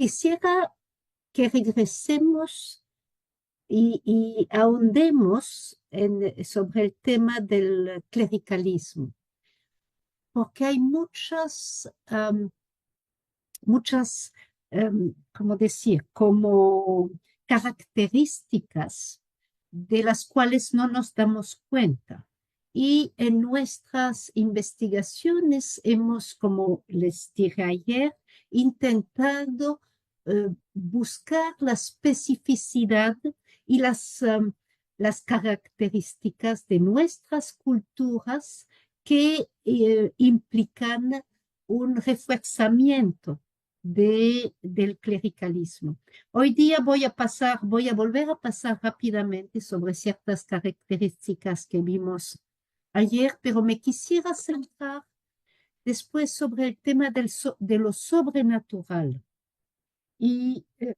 quisiera que regresemos y ahondemos sobre el tema del clericalismo, porque hay muchas, ¿cómo decir? Como características de las cuales no nos damos cuenta. Y en nuestras investigaciones hemos, como les dije ayer, intentado buscar la especificidad y las características de nuestras culturas que implican un refuerzamiento del clericalismo. Hoy día voy a volver a pasar rápidamente sobre ciertas características que vimos ayer, pero me quisiera centrar después sobre el tema de lo sobrenatural. Y, eh,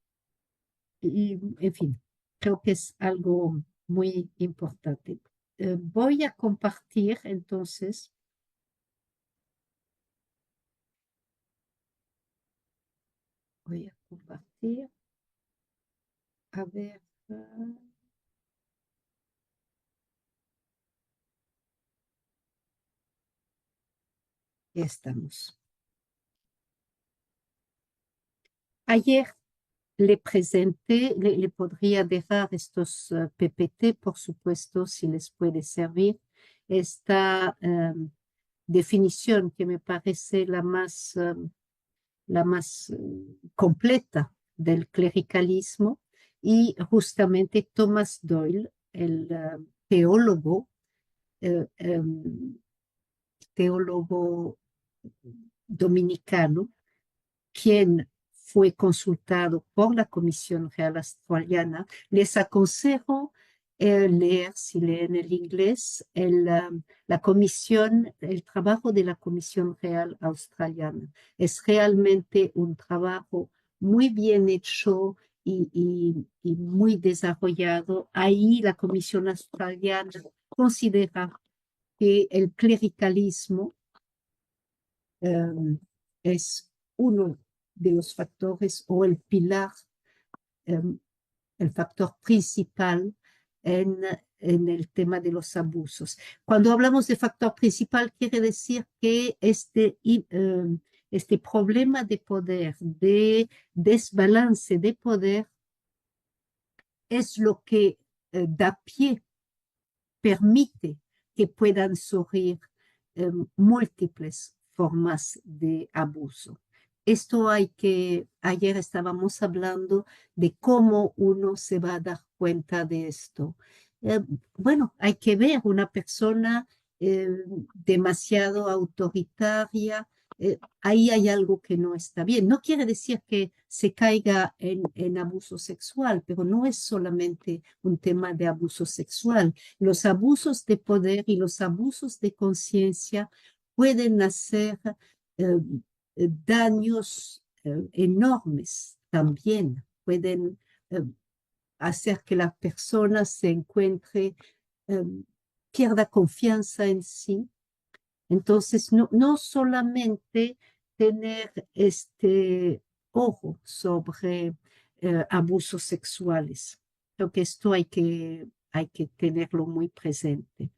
en fin, creo que es algo muy importante. Voy a compartir entonces, voy a compartir, a ver. Ya estamos. Ayer le presenté, le podría dejar estos PPT, por supuesto, si les puede servir, esta definición que me parece la más completa del clericalismo, y justamente Thomas Doyle, el eh, em, teólogo dominicano, quien fue consultado por la Comisión Real Australiana. Les aconsejo leer, si leen el inglés, la comisión, el trabajo de la Comisión Real Australiana. Es realmente un trabajo muy bien hecho y muy desarrollado. Ahí la Comisión Australiana considera que el clericalismo es uno de los factores o el pilar, el factor principal en el tema de los abusos. Cuando hablamos de factor principal, quiere decir que este problema de poder, de desbalance de poder, es lo que da pie, permite que puedan surgir múltiples formas de abuso. Ayer estábamos hablando de cómo uno se va a dar cuenta de esto. Bueno, hay que ver una persona eh, demasiado autoritaria, ahí hay algo que no está bien. No quiere decir que se caiga en abuso sexual, pero no es solamente un tema de abuso sexual. Los abusos de poder y los abusos de conciencia pueden hacer eh, daños enormes también. Pueden hacer que la persona se encuentre, eh, pierda confianza en sí. Entonces, no solamente tener este ojo sobre abusos sexuales. Creo que esto hay que tenerlo muy presente.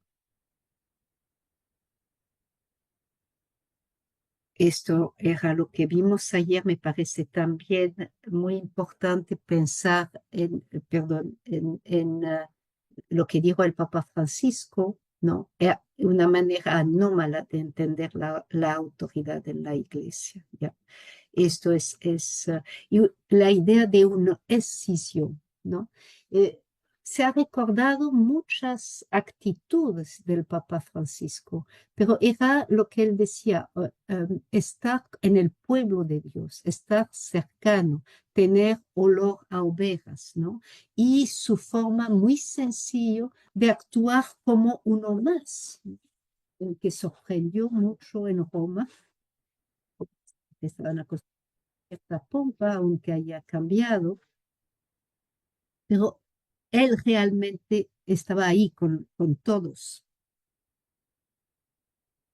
Esto era lo que vimos ayer. Me parece también muy importante pensar en lo que dijo el Papa Francisco, ¿no? Es una manera anómala de entender la autoridad de la Iglesia, ¿ya? Esto y la idea de una escisión, ¿no? Eh, Se ha recordado muchas actitudes del Papa Francisco, pero era lo que él decía, estar en el pueblo de Dios, estar cercano, tener olor a ovejas, ¿no? Y su forma muy sencillo de actuar como uno más, que sorprendió mucho en Roma, estaban acostumbrados a cierta pompa, aunque haya cambiado, pero él realmente estaba ahí con todos.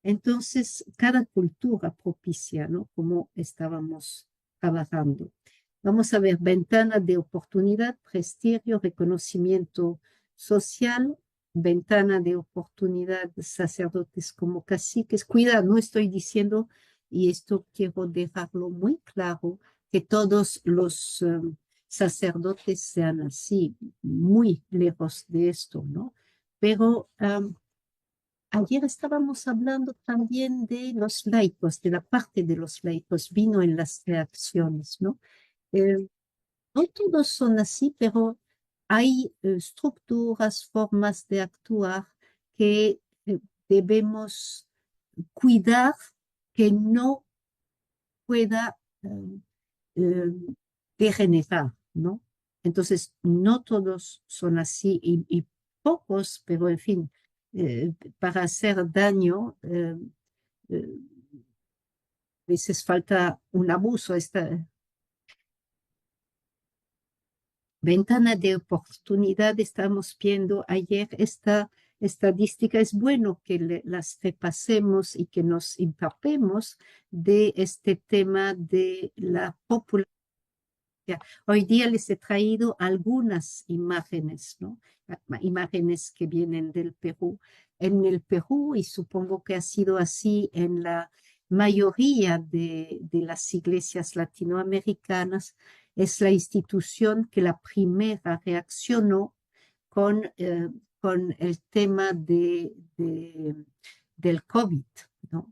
Entonces, cada cultura propicia, ¿no? Como estábamos trabajando. Vamos a ver, ventana de oportunidad, prestigio, reconocimiento social, ventana de oportunidad, sacerdotes como caciques. Cuidado, no estoy diciendo, y esto quiero dejarlo muy claro, que todos los sacerdotes sean así, muy lejos de esto, ¿no? Pero ayer estábamos hablando también de los laicos, de la parte de los laicos, vino en las reacciones, ¿no? Eh, no todos son así, pero hay estructuras, formas de actuar que debemos cuidar que no pueda eh, degenerar, ¿no? Entonces, no todos son así y pocos, pero en fin, para hacer daño, eh, a veces falta un abuso. Esta ventana de oportunidad estamos viendo ayer esta estadística. Es bueno que las repasemos y que nos empapemos de este tema de la popularidad. Hoy día les he traído algunas imágenes, ¿no? Imágenes que vienen del Perú. En el Perú, y supongo que ha sido así en la mayoría de las iglesias latinoamericanas, es la institución que la primera reaccionó con el tema del COVID, ¿no?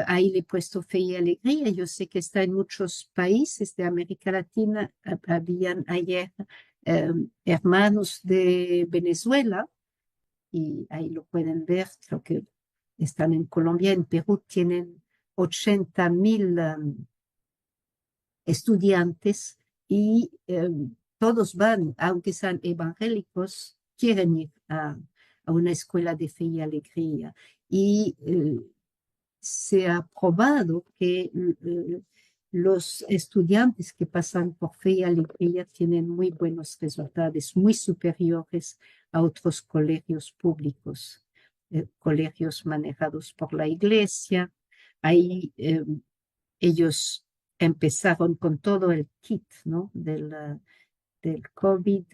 Ahí le he puesto fe y alegría. Yo sé que está en muchos países de América Latina. Habían ayer hermanos de Venezuela y ahí lo pueden ver. Creo que están en Colombia, en Perú tienen 80.000 estudiantes y todos van, aunque sean evangélicos, quieren ir a una escuela de fe y alegría. Y se ha probado que los estudiantes que pasan por fe y alegría tienen muy buenos resultados, muy superiores a otros colegios públicos, colegios manejados por la iglesia. Ahí ellos empezaron con todo el kit, ¿no? Del COVID.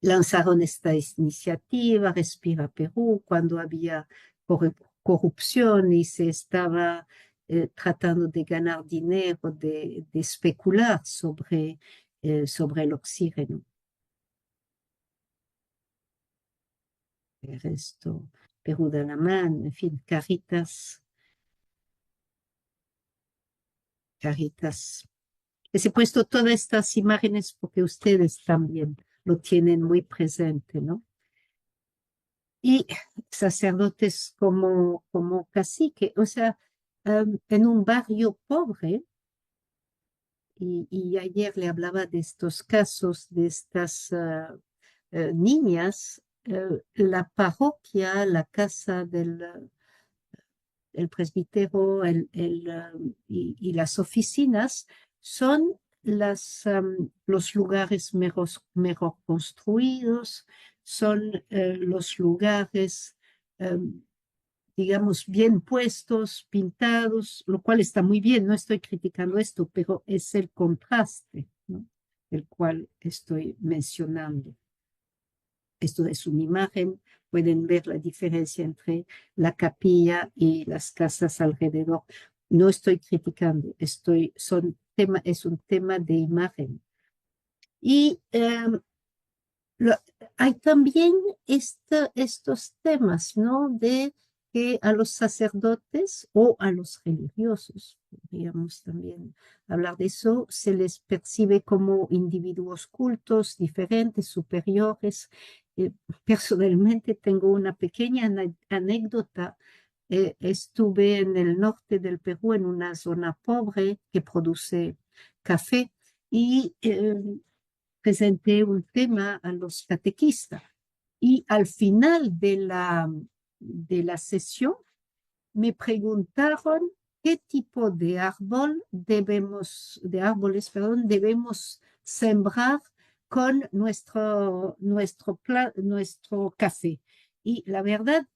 Lanzaron esta iniciativa, Respira Perú, cuando había corrupción y se estaba tratando de ganar dinero, de especular sobre el oxígeno. El resto, Perú de la mano, en fin, Caritas. Les he puesto todas estas imágenes porque ustedes también lo tienen muy presente, ¿no? Y sacerdotes como cacique, o sea, en un barrio pobre, y ayer le hablaba de estos casos, de estas niñas, la parroquia, la casa el presbítero y las oficinas son los lugares mejor construidos, son los lugares, digamos, bien puestos, pintados, lo cual está muy bien, no estoy criticando esto, pero es el contraste, ¿no? El cual estoy mencionando. Esto es una imagen, pueden ver la diferencia entre la capilla y las casas alrededor. No estoy criticando, es un tema de imagen. Y lo, hay también estos temas, ¿no? De que a los sacerdotes o a los religiosos, podríamos también hablar de eso, se les percibe como individuos cultos, diferentes, superiores. Personalmente tengo una pequeña anécdota. Estuve en el norte del Perú, en una zona pobre que produce café y presenté un tema a los catequistas y al final de la sesión me preguntaron qué tipo de árboles, perdón, debemos sembrar con nuestro café. Y la verdad,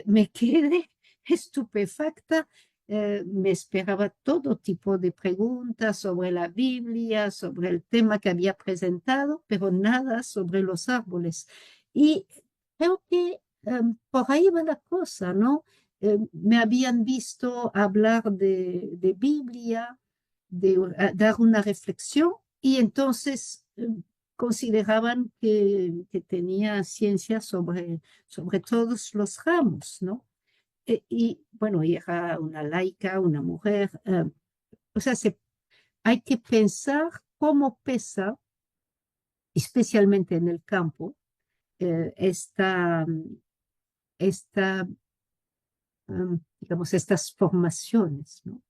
me quedé estupefacta me esperaba todo tipo de preguntas sobre la Biblia, sobre el tema que había presentado, pero nada sobre los árboles. Y creo que por ahí va la cosa, ¿no? Me habían visto hablar de Biblia, de dar una reflexión, y entonces consideraban que tenía ciencia sobre todos los ramos, ¿no? Y bueno, y era una laica, una mujer. O sea, hay que pensar cómo pesa, especialmente en el campo, esta, digamos, estas formaciones, ¿no?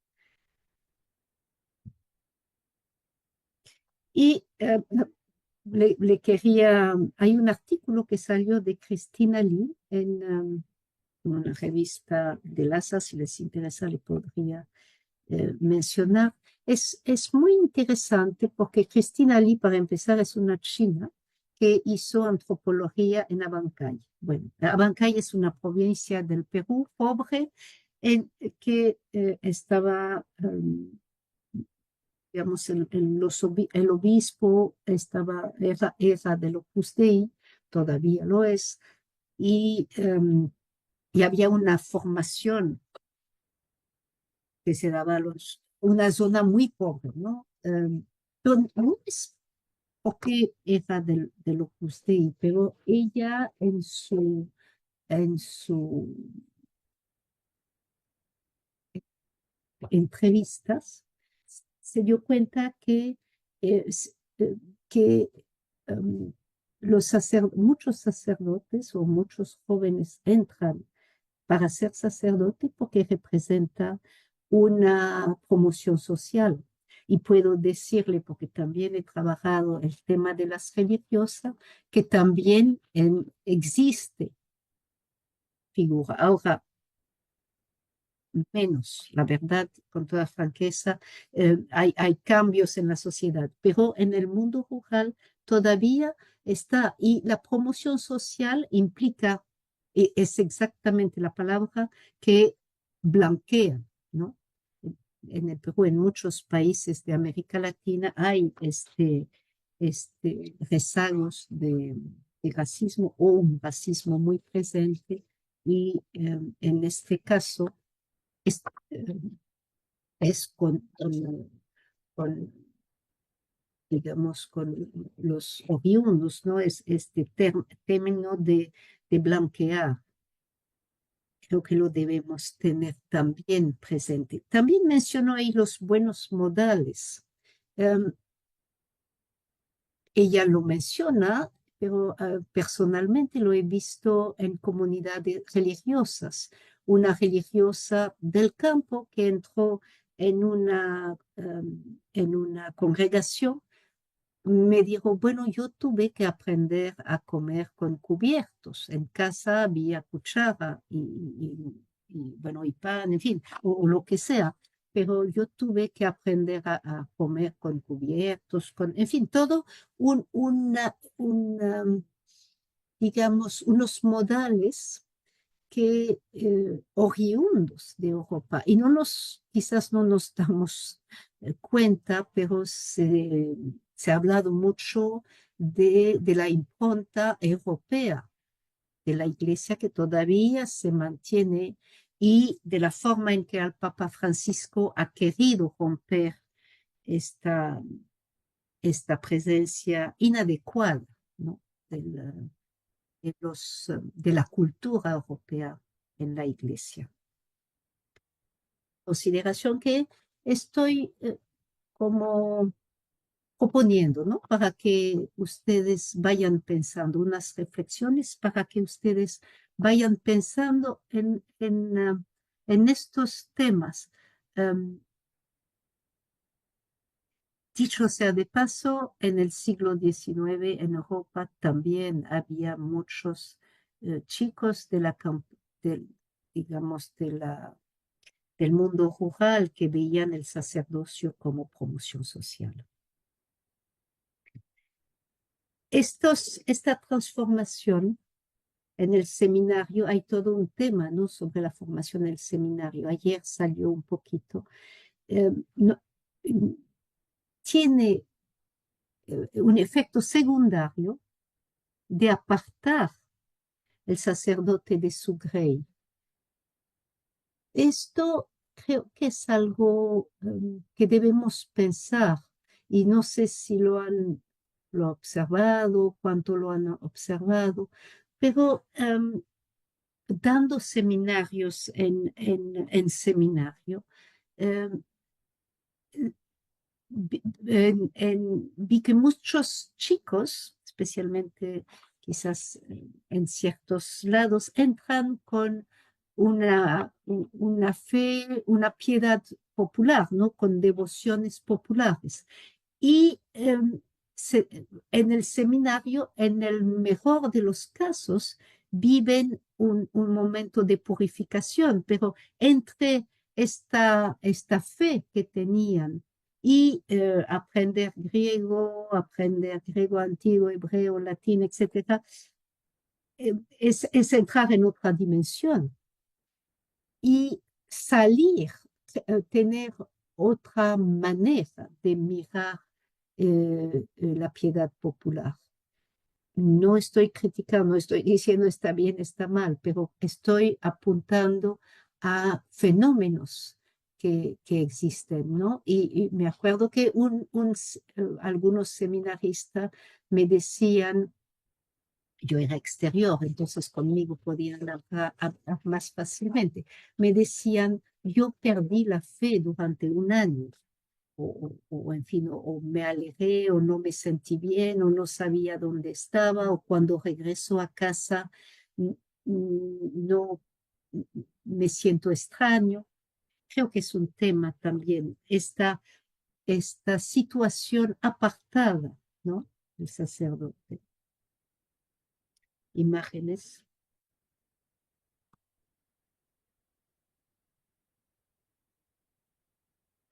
Y hay un artículo que salió de Cristina Lee en una revista de LASA, si les interesa, le podría mencionar. Es muy interesante porque Cristina Lee, para empezar, es una china que hizo antropología en Abancay. Bueno, Abancay es una provincia del Perú pobre que estaba, digamos, el obispo era del Opus Dei, todavía lo es, y había una formación que se daba una zona muy pobre, ¿no? No es porque era del Opus Dei, pero ella en su entrevistas se dio cuenta eh, s- eh, que em, muchos sacerdotes o muchos jóvenes entran para ser sacerdote porque representa una promoción social. Y puedo decirle, porque también he trabajado el tema de las religiosas, que también existe figura. Ahora, menos, la verdad, con toda franqueza, hay cambios en la sociedad, pero en el mundo rural todavía está, y la promoción social implica, y es exactamente la palabra que blanquea, ¿no? En el Perú, en muchos países de América Latina hay rezagos de racismo o un racismo muy presente, y en este caso es, eh, es con, digamos, con los oriundos, ¿no? Es este término de blanquear. Creo que lo debemos tener también presente. También mencionó ahí los buenos modales. Um, Ella lo menciona, pero personalmente lo he visto en comunidades religiosas. Una religiosa del campo que entró en una congregación me dijo, bueno, yo tuve que aprender a comer con cubiertos. En casa había cuchara bueno, y pan, en fin, o lo que sea, pero yo tuve que aprender a comer con cubiertos, en fin, todo digamos, unos modales que oriundos de Europa. Y quizás no nos damos cuenta, pero se ha hablado mucho de la impronta europea de la Iglesia que todavía se mantiene, y de la forma en que el Papa Francisco ha querido romper esta, esta presencia inadecuada, ¿no? del, de la cultura europea en la Iglesia. Consideración que estoy como proponiendo, ¿no? Para que ustedes vayan pensando, unas reflexiones para que ustedes vayan pensando en estos temas. Um, Dicho sea de paso, en el siglo XIX en Europa también había muchos chicos del, digamos, del mundo rural que veían el sacerdocio como promoción social. Esta transformación en el seminario hay todo un tema, ¿no? Sobre la formación del seminario. Ayer salió un poquito. No, tiene un efecto secundario de apartar el sacerdote de su grey. Esto creo que es algo que debemos pensar y no sé si lo observado, cuánto lo han observado, pero dando seminarios en seminario, em, vi que muchos chicos, especialmente quizás en ciertos lados, entran con una fe, una piedad popular, ¿no? Con devociones populares. Y en el seminario, en el mejor de los casos, viven un momento de purificación, pero entre esta fe que tenían y aprender griego antiguo, hebreo, latín, etcétera, es entrar en otra dimensión y salir, tener otra manera de mirar la piedad popular. No estoy criticando, no estoy diciendo está bien, está mal, pero estoy apuntando a fenómenos que existen, ¿no? Y me acuerdo que algunos seminaristas me decían, yo era exterior, entonces conmigo podían hablar más fácilmente, me decían, yo perdí la fe durante un año en fin, o me alejé, o no me sentí bien, o no sabía dónde estaba, o cuando regreso a casa no me siento extraño. Creo que es un tema también, esta situación apartada, ¿no? El sacerdote. Imágenes,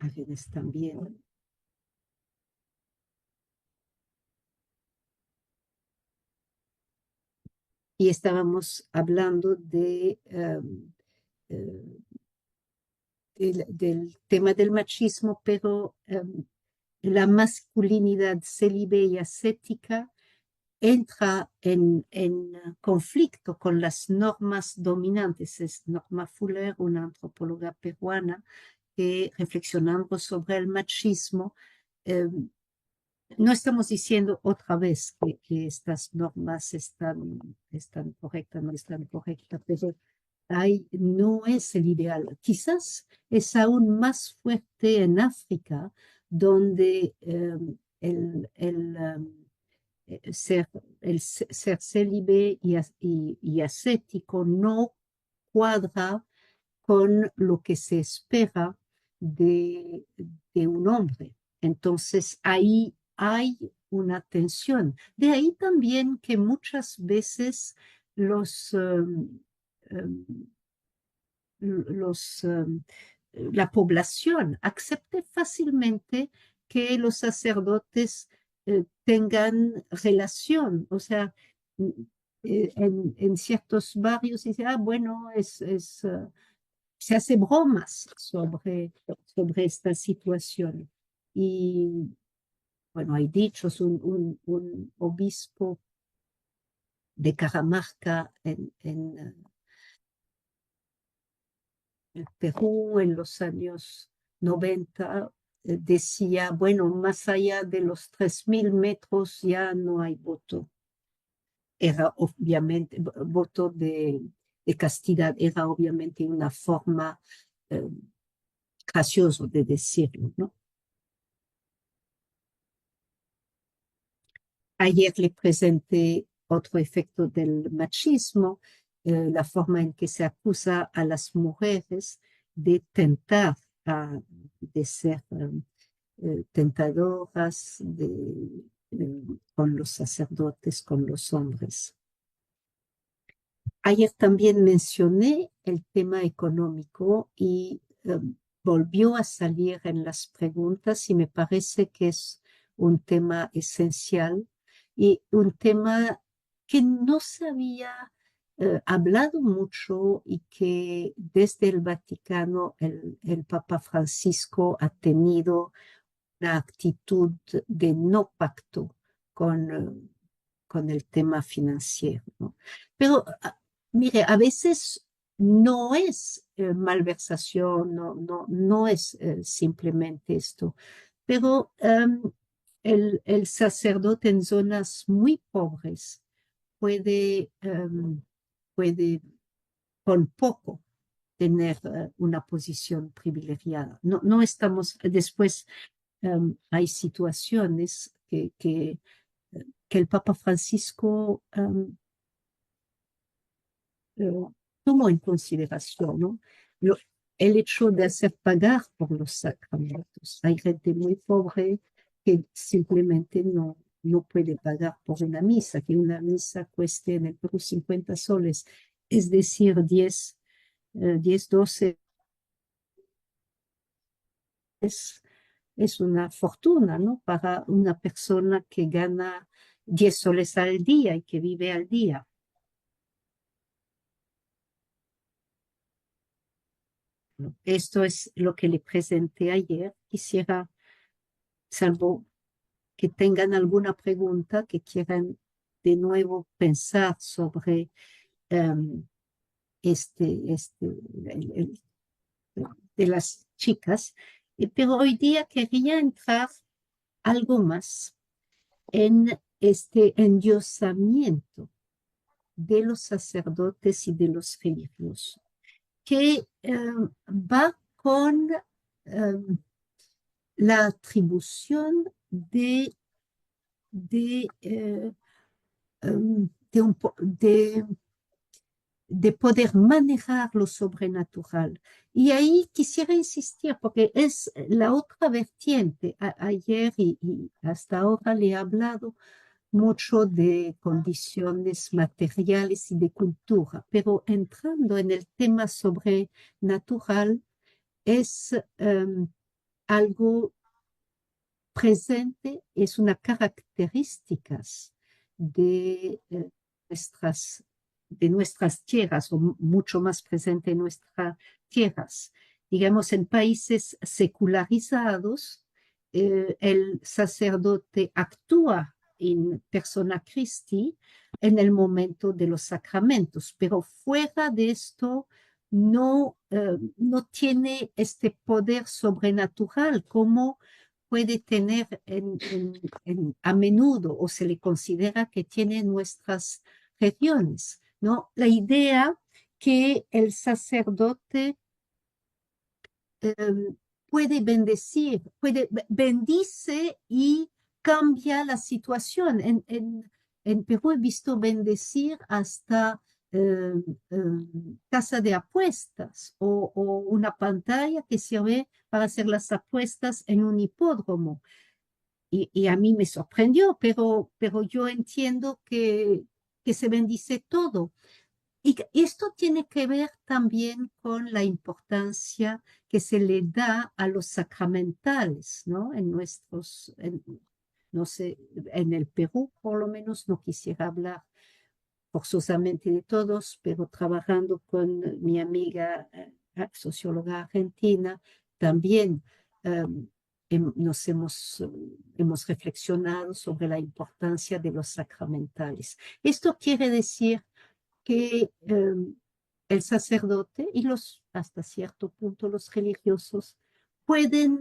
imágenes también. Y estábamos hablando eh, del tema del machismo, pero la masculinidad célibe y ascética entra en conflicto con las normas dominantes. Es Norma Fuller, una antropóloga peruana, que reflexionando sobre el machismo, eh, no estamos diciendo otra vez que estas normas están correctas, no están correctas, pero no es el ideal. Quizás es aún más fuerte en África, donde ser, ser célibe y ascético no cuadra con lo que se espera de, de un hombre. Entonces ahí hay una tensión. De ahí también que muchas veces los, um, los, la población acepte fácilmente que los sacerdotes tengan relación, o sea, en ciertos barrios dice, ah, bueno, se hace bromas sobre esta situación. Y bueno, hay dichos, un obispo de Caramarca en Perú en los años 90 decía, bueno, más allá de los 3000 metros ya no hay voto. Era obviamente, voto de castidad, era obviamente una forma eh, gracioso de decirlo, ¿no? Ayer le presenté otro efecto del machismo, la forma en que se acusa a las mujeres de tentar, de ser tentadoras con los sacerdotes, con los hombres. Ayer también mencioné el tema económico y volvió a salir en las preguntas y me parece que es un tema esencial y un tema que no se había hablado mucho y que desde el Vaticano el Papa Francisco ha tenido una actitud de no pacto con el tema financiero, ¿no? Pero, mire, a veces no es malversación, no es simplemente esto, pero el sacerdote en zonas muy pobres puede con poco tener una posición privilegiada. No estamos, después hay situaciones que el Papa Francisco eh, tomó en consideración, ¿no? Lo- el hecho de hacer pagar por los sacramentos. Hay gente muy pobre que simplemente no puede pagar por una misa, que una misa cueste en el Perú 50 soles, es decir, 10 12 es una fortuna, ¿no? Para una persona que gana 10 soles al día y que vive al día. ¿No? Esto es lo que le presenté ayer. Quisiera, salvo que tengan alguna pregunta, que quieran de nuevo pensar sobre um, el, de las chicas, pero hoy día quería entrar algo más en este endiosamiento de los sacerdotes y de los religiosos, que va con la atribución de, eh, de poder manejar lo sobrenatural. Y ahí quisiera insistir, porque es la otra vertiente. Ayer y hasta ahora le he hablado mucho de condiciones materiales y de cultura, pero entrando en el tema sobrenatural es algo presente, es una característica de, nuestras, de nuestras tierras, o mucho más presente en nuestras tierras. Digamos, en países secularizados, el sacerdote actúa en persona Christi en el momento de los sacramentos, pero fuera de esto no tiene este poder sobrenatural como puede tener a menudo o se le considera que tiene en nuestras regiones, ¿no? La idea que el sacerdote eh, puede bendecir, bendice y cambia la situación. En Perú he visto bendecir hasta eh, eh, casa de apuestas o una pantalla que sirve para hacer las apuestas en un hipódromo. Y a mí me sorprendió, pero yo entiendo que se bendice todo. Y esto tiene que ver también con la importancia que se le da a los sacramentales, ¿no? No sé, en el Perú por lo menos no quisiera hablar forzosamente de todos, pero trabajando con mi amiga socióloga argentina, también hemos reflexionado sobre la importancia de los sacramentales. Esto quiere decir que el sacerdote y hasta cierto punto los religiosos pueden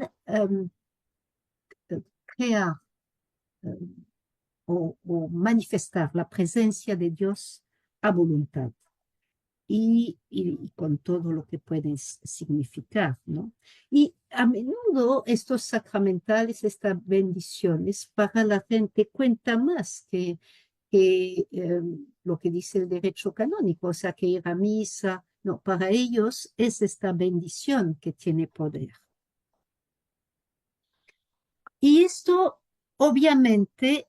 crear o manifestar la presencia de Dios a voluntad y con todo lo que pueden significar, ¿no? Y a menudo estos sacramentales, estas bendiciones, para la gente cuenta más que lo que dice el derecho canónico, o sea, que ir a misa, no, para ellos es esta bendición que tiene poder. Y esto obviamente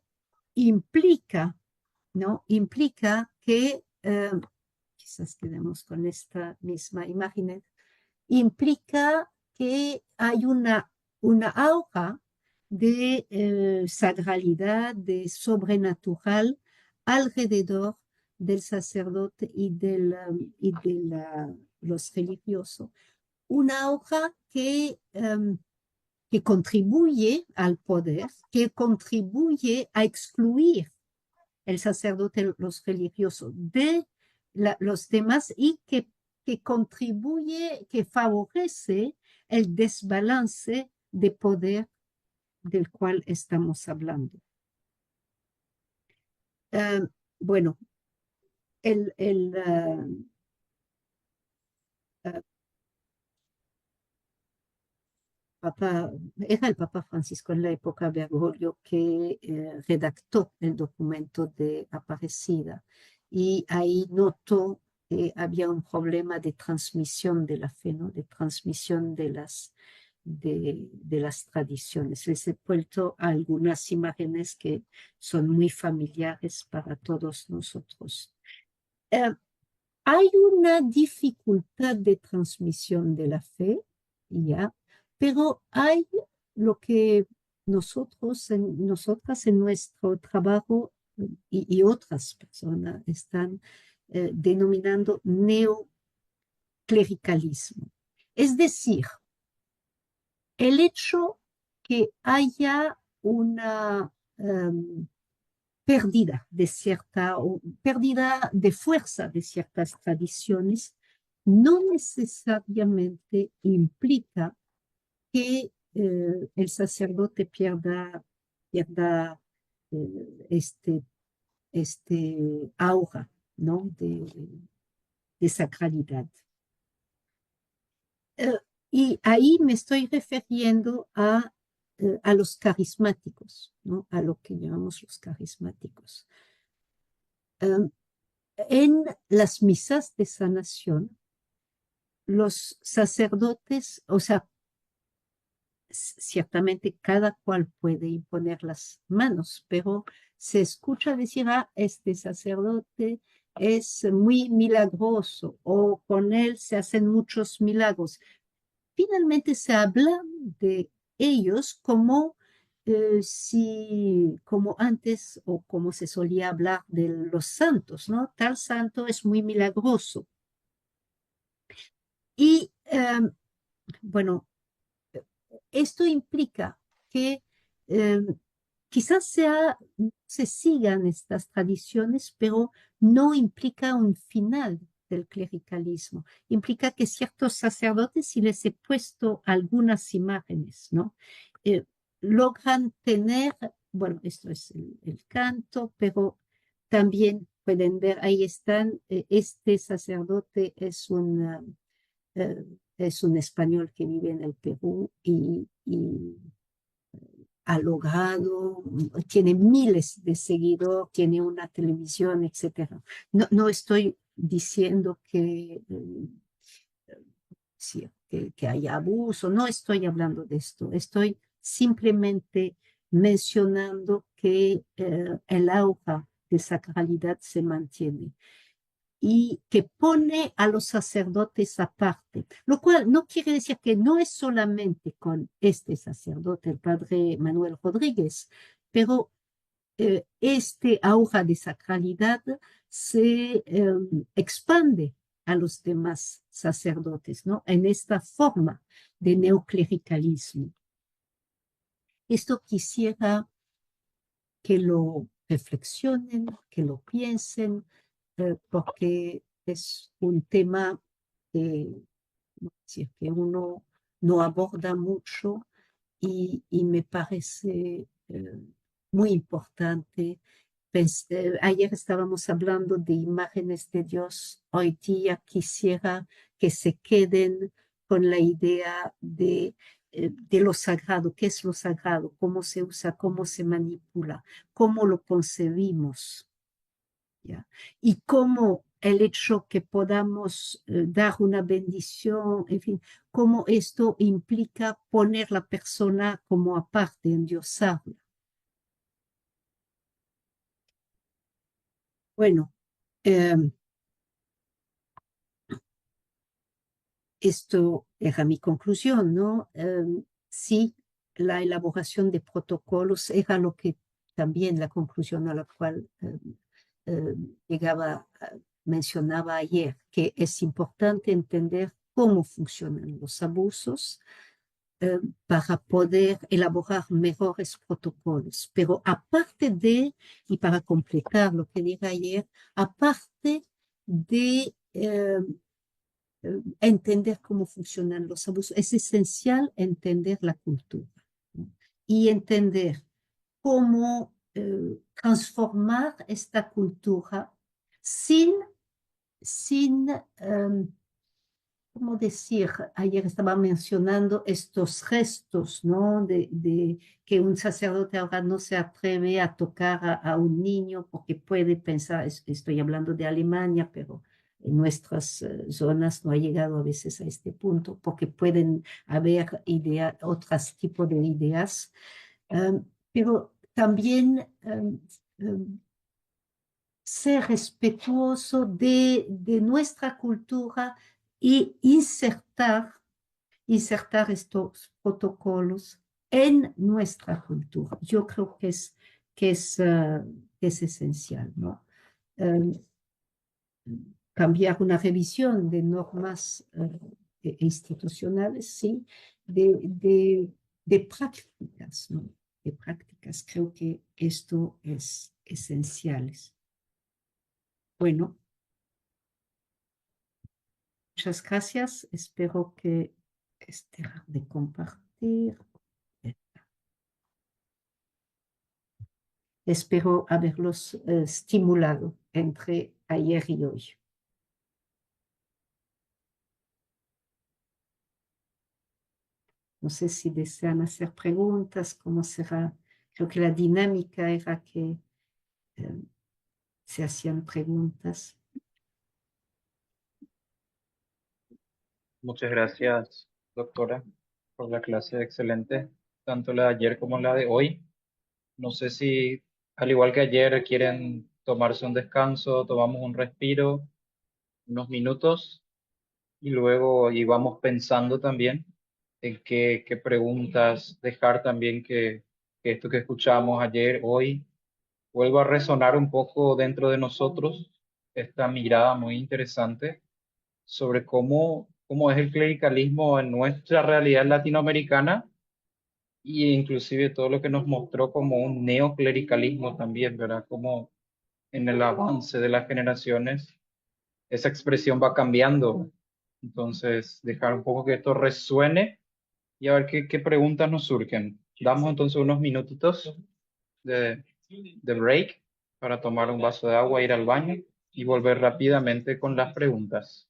implica, ¿no? Implica que, quizás quedemos con esta misma imagen, implica que hay una aura de sagralidad, de sobrenatural alrededor del sacerdote y de los religiosos. Una hoja que contribuye al poder, que contribuye a excluir el sacerdote, los religiosos de los demás y que contribuye, que favorece el desbalance de poder del cual estamos hablando. Bueno, el Papa, era el Papa Francisco en la época de Bergoglio que redactó el documento de Aparecida y ahí notó que había un problema de transmisión de la fe, ¿no? De transmisión de las tradiciones. Les he puesto algunas imágenes que son muy familiares para todos nosotros. Hay una dificultad de transmisión de la fe, ya, pero hay lo que nosotras en nuestro trabajo y otras personas están denominando neoclericalismo. Es decir, el hecho que haya una pérdida pérdida de fuerza de ciertas tradiciones no necesariamente implica que el sacerdote pierda aura, ¿no? de sacralidad. Y ahí me estoy refiriendo a los carismáticos, ¿no? A lo que llamamos los carismáticos. En las misas de sanación, los sacerdotes, o sea, ciertamente cada cual puede imponer las manos, pero se escucha decir, este sacerdote es muy milagroso o con él se hacen muchos milagros. Finalmente se habla de ellos como como antes o como se solía hablar de los santos, ¿no? Tal santo es muy milagroso. Y bueno, esto implica que quizás se sigan estas tradiciones, pero no implica un final del clericalismo. Implica que ciertos sacerdotes, si les he puesto algunas imágenes, ¿no? Logran tener, bueno, esto es el canto, pero también pueden ver, ahí están, este sacerdote es un español que vive en el Perú y ha logrado, tiene miles de seguidores, tiene una televisión, etcétera. No estoy diciendo sí, que haya abuso, no estoy hablando de esto, estoy simplemente mencionando que el aura de sacralidad se mantiene y que pone a los sacerdotes aparte, lo cual no quiere decir que no es solamente con este sacerdote, el padre Manuel Rodríguez, pero este aura de sacralidad se expande a los demás sacerdotes, ¿no? En esta forma de neoclericalismo. Esto quisiera que lo reflexionen, que lo piensen, porque es un tema que uno no aborda mucho y me parece muy importante. Ayer estábamos hablando de imágenes de Dios, hoy día quisiera que se queden con la idea de lo sagrado, qué es lo sagrado, cómo se usa, cómo se manipula, cómo lo concebimos. ¿Ya? Y cómo el hecho que podamos dar una bendición, en fin, cómo esto implica poner la persona como aparte, endiosarla. Bueno, esto era mi conclusión, ¿no? Sí, la elaboración de protocolos era lo que también la conclusión a la cual eh, mencionaba ayer, que es importante entender cómo funcionan los abusos para poder elaborar mejores protocolos. Pero aparte de, y para completar lo que dije ayer, aparte de entender cómo funcionan los abusos, es esencial entender la cultura, ¿no? Y entender cómo transformar esta cultura sin, sin ¿cómo decir? Ayer estaba mencionando estos gestos, ¿no? De que un sacerdote ahora no se atreve a tocar a un niño porque puede pensar, estoy hablando de Alemania, pero en nuestras zonas no ha llegado a veces a este punto, porque pueden haber otros tipos de ideas, pero también ser respetuoso de nuestra cultura y insertar estos protocolos en nuestra cultura. Yo creo que es esencial, ¿no? Eh, cambiar una revisión de normas institucionales, sí, de prácticas, ¿no? De prácticas. Creo que esto es esencial. Bueno, muchas gracias. Espero que dejar de compartir. Espero haberlos estimulado entre ayer y hoy. No sé si desean hacer preguntas, cómo será. Creo que la dinámica era que eh, se hacían preguntas. Muchas gracias, doctora, por la clase excelente, tanto la de ayer como la de hoy. No sé si, al igual que ayer, quieren tomarse un descanso, tomamos un respiro, unos minutos, y luego y vamos pensando también en qué preguntas dejar también que esto que escuchamos ayer, hoy, vuelva a resonar un poco dentro de nosotros, esta mirada muy interesante sobre cómo es el clericalismo en nuestra realidad latinoamericana y inclusive todo lo que nos mostró como un neoclericalismo también, ¿verdad? Como en el avance de las generaciones esa expresión va cambiando. Entonces, dejar un poco que esto resuene y a ver qué preguntas nos surgen. Damos entonces unos minutitos de break para tomar un vaso de agua, ir al baño y volver rápidamente con las preguntas.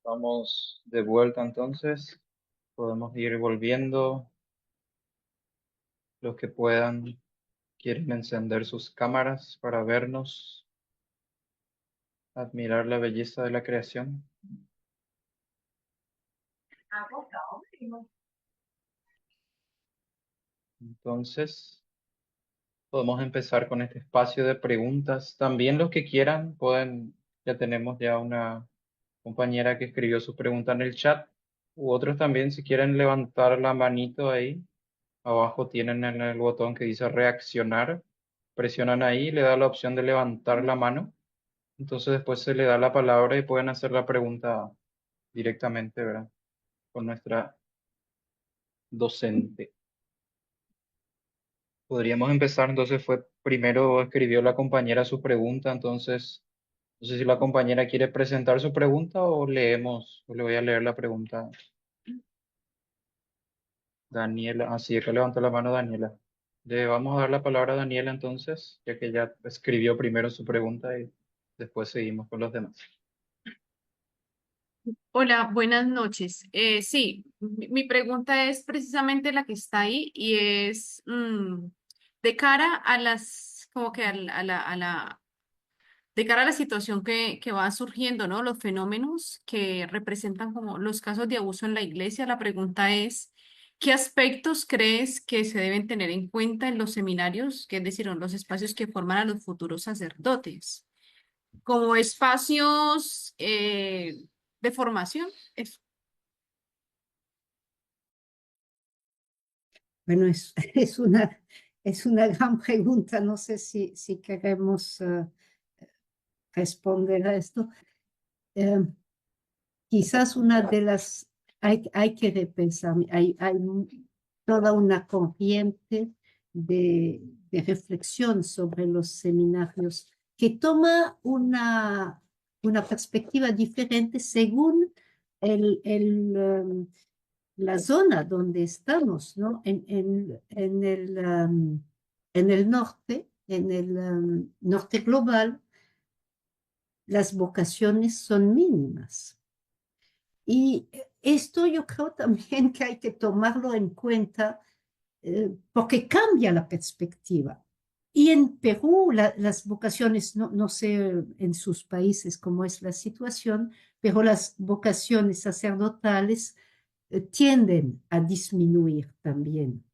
Vamos de vuelta entonces. Podemos ir volviendo. Los que puedan, quieren encender sus cámaras para vernos, admirar la belleza de la creación. Entonces, podemos empezar con este espacio de preguntas. También los que quieran pueden, ya tenemos ya una compañera que escribió su pregunta en el chat, u otros también si quieren levantar la manito ahí. Abajo tienen en el botón que dice reaccionar, presionan ahí, le da la opción de levantar la mano. Entonces después se le da la palabra y pueden hacer la pregunta directamente, ¿verdad? Con nuestra docente. Podríamos empezar, entonces fue primero escribió la compañera su pregunta, entonces no sé si la compañera quiere presentar su pregunta o leemos, o le voy a leer la pregunta. Daniela, así es que levantó la mano Daniela. Le vamos a dar la palabra a Daniela entonces, ya que ella escribió primero su pregunta y después seguimos con los demás. Hola, buenas noches. Sí, mi pregunta es precisamente la que está ahí y es de cara a las, como que de cara a la situación que va surgiendo, ¿no? Los fenómenos que representan como los casos de abuso en la iglesia. La pregunta es, ¿qué aspectos crees que se deben tener en cuenta en los seminarios, que es decir, en los espacios que forman a los futuros sacerdotes? Como espacios de formación. Bueno, es una gran pregunta. No sé si queremos responder a esto. Eh, Quizás una de las, hay que repensar, hay toda una corriente de reflexión sobre los seminarios que toma una perspectiva diferente según la zona donde estamos, ¿no? En el norte, en el norte global, las vocaciones son mínimas. Y esto yo creo también que hay que tomarlo en cuenta porque cambia la perspectiva. Y en Perú las vocaciones, no sé en sus países cómo es la situación, pero las vocaciones sacerdotales tienden a disminuir también.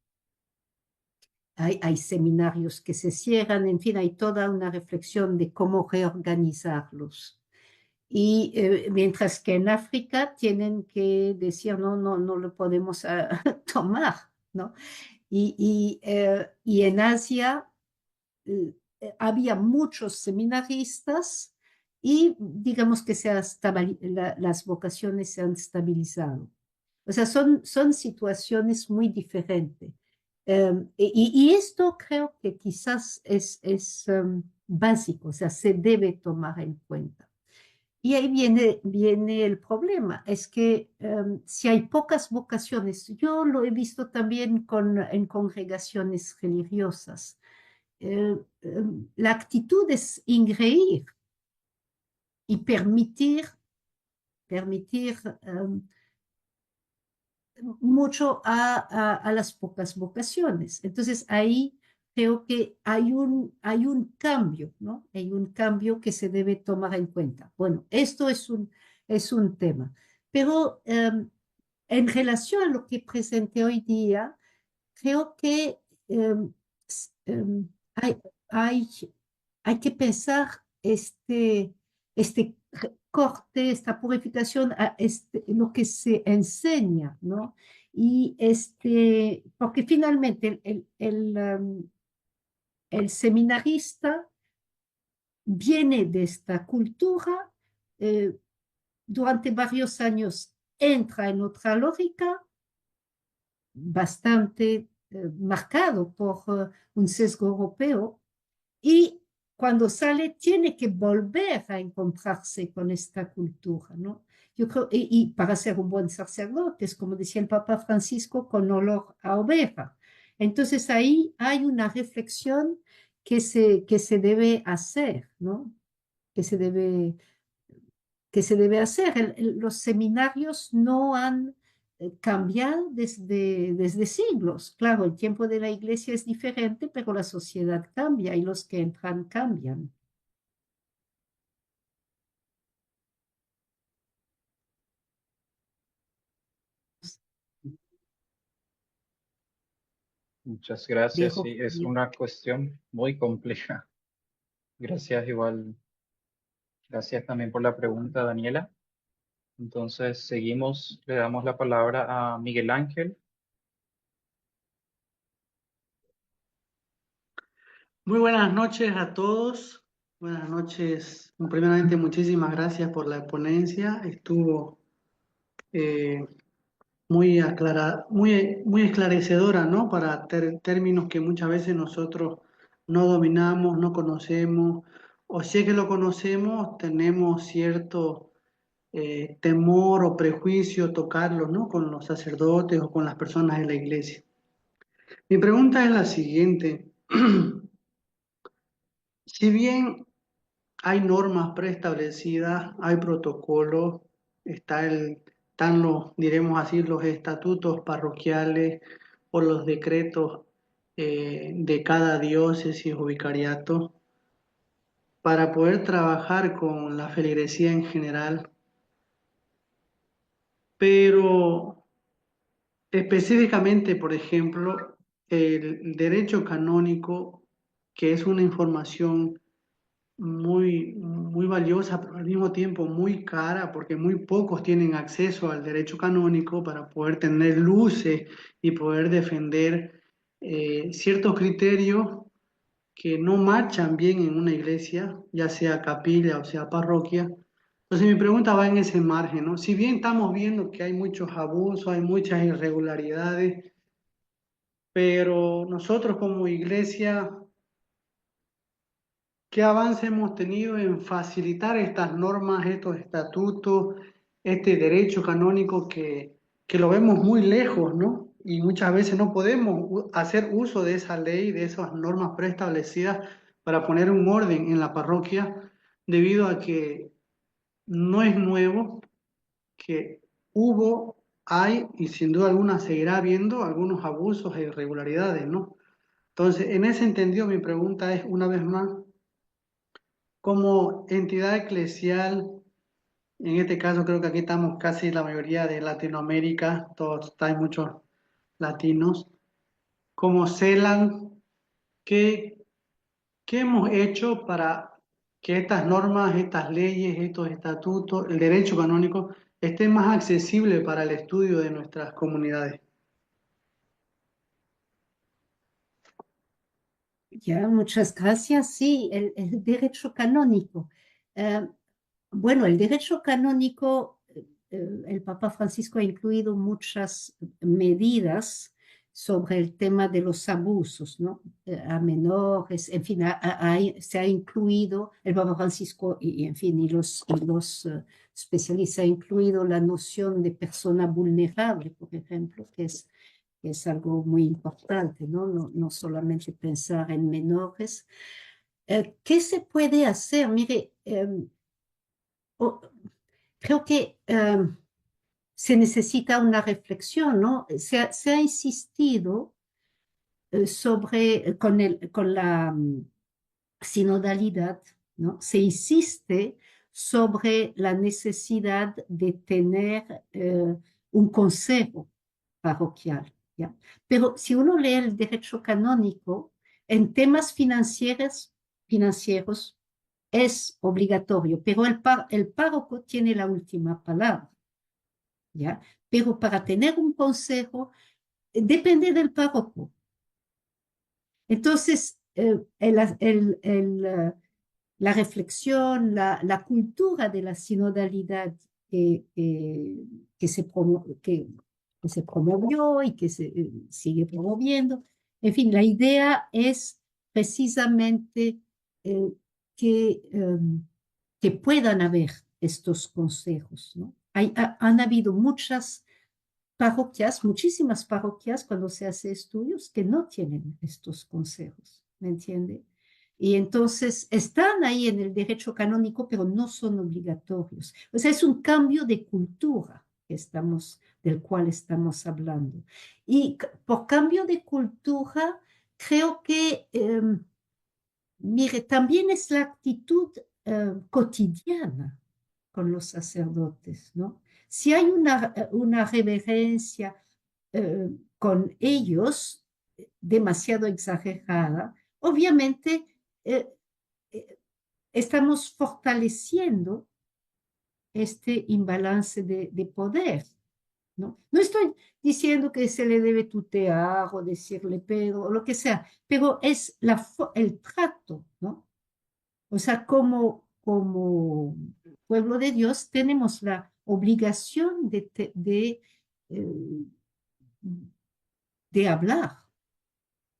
Hay seminarios que se cierran, en fin, hay toda una reflexión de cómo reorganizarlos. Y mientras que en África tienen que decir, no lo podemos tomar, ¿no? Y en Asia había muchos seminaristas y digamos que las vocaciones se han estabilizado. O sea, son situaciones muy diferentes. Y esto creo que quizás es básico, o sea, se debe tomar en cuenta. Y ahí viene el problema, es que si hay pocas vocaciones, yo lo he visto también en congregaciones religiosas, la actitud es ingreír y permitir mucho a las pocas vocaciones. Entonces ahí creo que hay un cambio, ¿no? Hay un cambio que se debe tomar en cuenta. Bueno, esto es un tema. Pero en relación a lo que presenté hoy día, creo que hay, hay, hay que pensar este corte, esta purificación, lo que se enseña, ¿no? Y porque finalmente el seminarista viene de esta cultura, eh, durante varios años entra en otra lógica bastante marcado por un sesgo europeo y cuando sale tiene que volver a encontrarse con esta cultura, ¿no? Yo creo, y para ser un buen sacerdote, es como decía el Papa Francisco, con olor a oveja. Entonces ahí hay una reflexión que se debe hacer, ¿no? Que se debe que se debe hacer. Los seminarios no han cambiado desde siglos. Claro, el tiempo de la iglesia es diferente, pero la sociedad cambia y los que entran cambian. Muchas gracias. Dejo, Sí, es una cuestión muy compleja. Gracias igual. Gracias también por la pregunta, Daniela. Entonces, seguimos, le damos la palabra a Miguel Ángel. Muy buenas noches a todos. Buenas noches. Primeramente, muchísimas gracias por la ponencia. Estuvo eh, muy esclarecedora, ¿no? Para términos que muchas veces nosotros no dominamos, no conocemos, o si es que lo conocemos, tenemos cierto temor o prejuicio tocarlos, ¿no? Con los sacerdotes o con las personas de la iglesia. Mi pregunta es la siguiente. Si bien hay normas preestablecidas, hay protocolos, están los, diremos así, los estatutos parroquiales o los decretos de cada diócesis o vicariato para poder trabajar con la feligresía en general, pero específicamente, por ejemplo, el derecho canónico, que es una información muy valiosa, pero al mismo tiempo muy cara, porque muy pocos tienen acceso al derecho canónico para poder tener luces y poder defender ciertos criterios que no marchan bien en una iglesia, ya sea capilla o sea parroquia. Entonces mi pregunta va en ese margen, ¿no? Si bien estamos viendo que hay muchos abusos, hay muchas irregularidades, pero nosotros como iglesia, ¿qué avance hemos tenido en facilitar estas normas, estos estatutos, este derecho canónico que lo vemos muy lejos, ¿no? Y muchas veces no podemos hacer uso de esa ley, de esas normas preestablecidas para poner un orden en la parroquia, debido a que no es nuevo, que hubo, hay y sin duda alguna seguirá habiendo algunos abusos e irregularidades, ¿no? Entonces, en ese entendido, mi pregunta es, una vez más, como entidad eclesial, en este caso creo que aquí estamos casi la mayoría de Latinoamérica, todos, hay muchos latinos, como CELAN, ¿qué, qué hemos hecho para que estas normas, estas leyes, estos estatutos, el derecho canónico, esté más accesible para el estudio de nuestras comunidades? Ya, muchas gracias. Sí, el derecho canónico. Eh, bueno, el derecho canónico, el Papa Francisco ha incluido muchas medidas sobre el tema de los abusos, ¿no? A menores, en fin, se ha incluido, el Papa Francisco en fin, y los especialistas ha incluido la noción de persona vulnerable, por ejemplo, que es algo muy importante, ¿no? No solamente pensar en menores. ¿Qué se puede hacer? Mire, creo que se necesita una reflexión, ¿no? Se ha insistido con la sinodalidad, ¿no? Se insiste sobre la necesidad de tener un consejo parroquial, ¿ya? Pero si uno lee el derecho canónico, en temas financieros es obligatorio, pero el párroco tiene la última palabra, ¿ya? Pero para tener un consejo, depende del párroco. Entonces, la reflexión, la cultura de la sinodalidad que se promovió y que se sigue promoviendo. En fin, la idea es precisamente eh, que, que puedan haber estos consejos, ¿no? Han habido muchas parroquias, muchísimas parroquias cuando se hace estudios que no tienen estos consejos, ¿me entiende? Y entonces están ahí en el derecho canónico, pero no son obligatorios. O sea, es un cambio de cultura del cual estamos hablando. Y por cambio de cultura, creo que, mire, también es la actitud cotidiana con los sacerdotes, ¿no? Si hay una reverencia con ellos demasiado exagerada, obviamente eh, estamos fortaleciendo este imbalance de poder, ¿no? No estoy diciendo que se le debe tutear o decirle Pedro o lo que sea, pero es el trato, ¿no? O sea, como pueblo de Dios tenemos la obligación de hablar.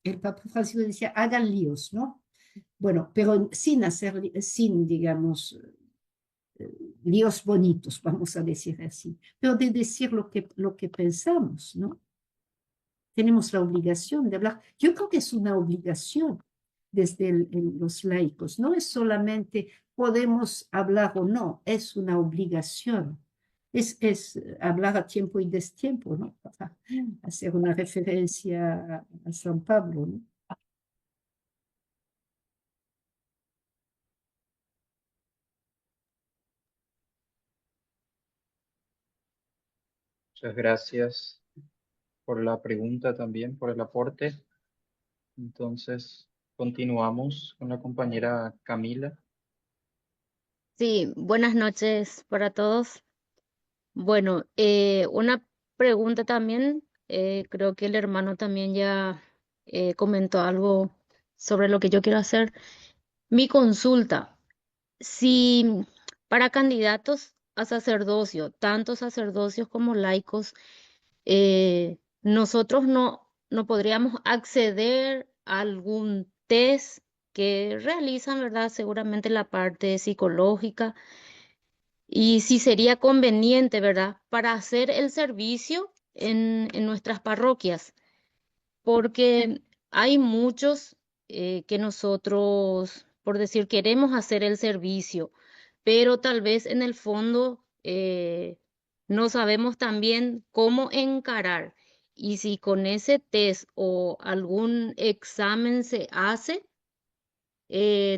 El Papa Francisco decía, hagan líos, ¿no? Bueno, pero sin, digamos, líos bonitos, vamos a decir así, pero de decir lo que pensamos, ¿no? Tenemos la obligación de hablar. Yo creo que es una obligación desde los laicos, no es solamente podemos hablar o no, es una obligación. Es hablar a tiempo y destiempo, ¿no? Para hacer una referencia a San Pablo, ¿no? Muchas gracias por la pregunta también, por el aporte. Entonces, continuamos con la compañera Camila. Sí, buenas noches para todos. Bueno, una pregunta también, creo que el hermano también ya comentó algo sobre lo que yo quiero hacer. Mi consulta, si para candidatos a sacerdocio, tanto sacerdocios como laicos, nosotros no podríamos acceder a algún test que realizan, ¿verdad? Seguramente la parte psicológica y si sería conveniente, ¿verdad? Para hacer el servicio en nuestras parroquias, porque hay muchos que nosotros, por decir, queremos hacer el servicio, pero tal vez en el fondo no sabemos también cómo encarar. Y si con ese test o algún examen se hace,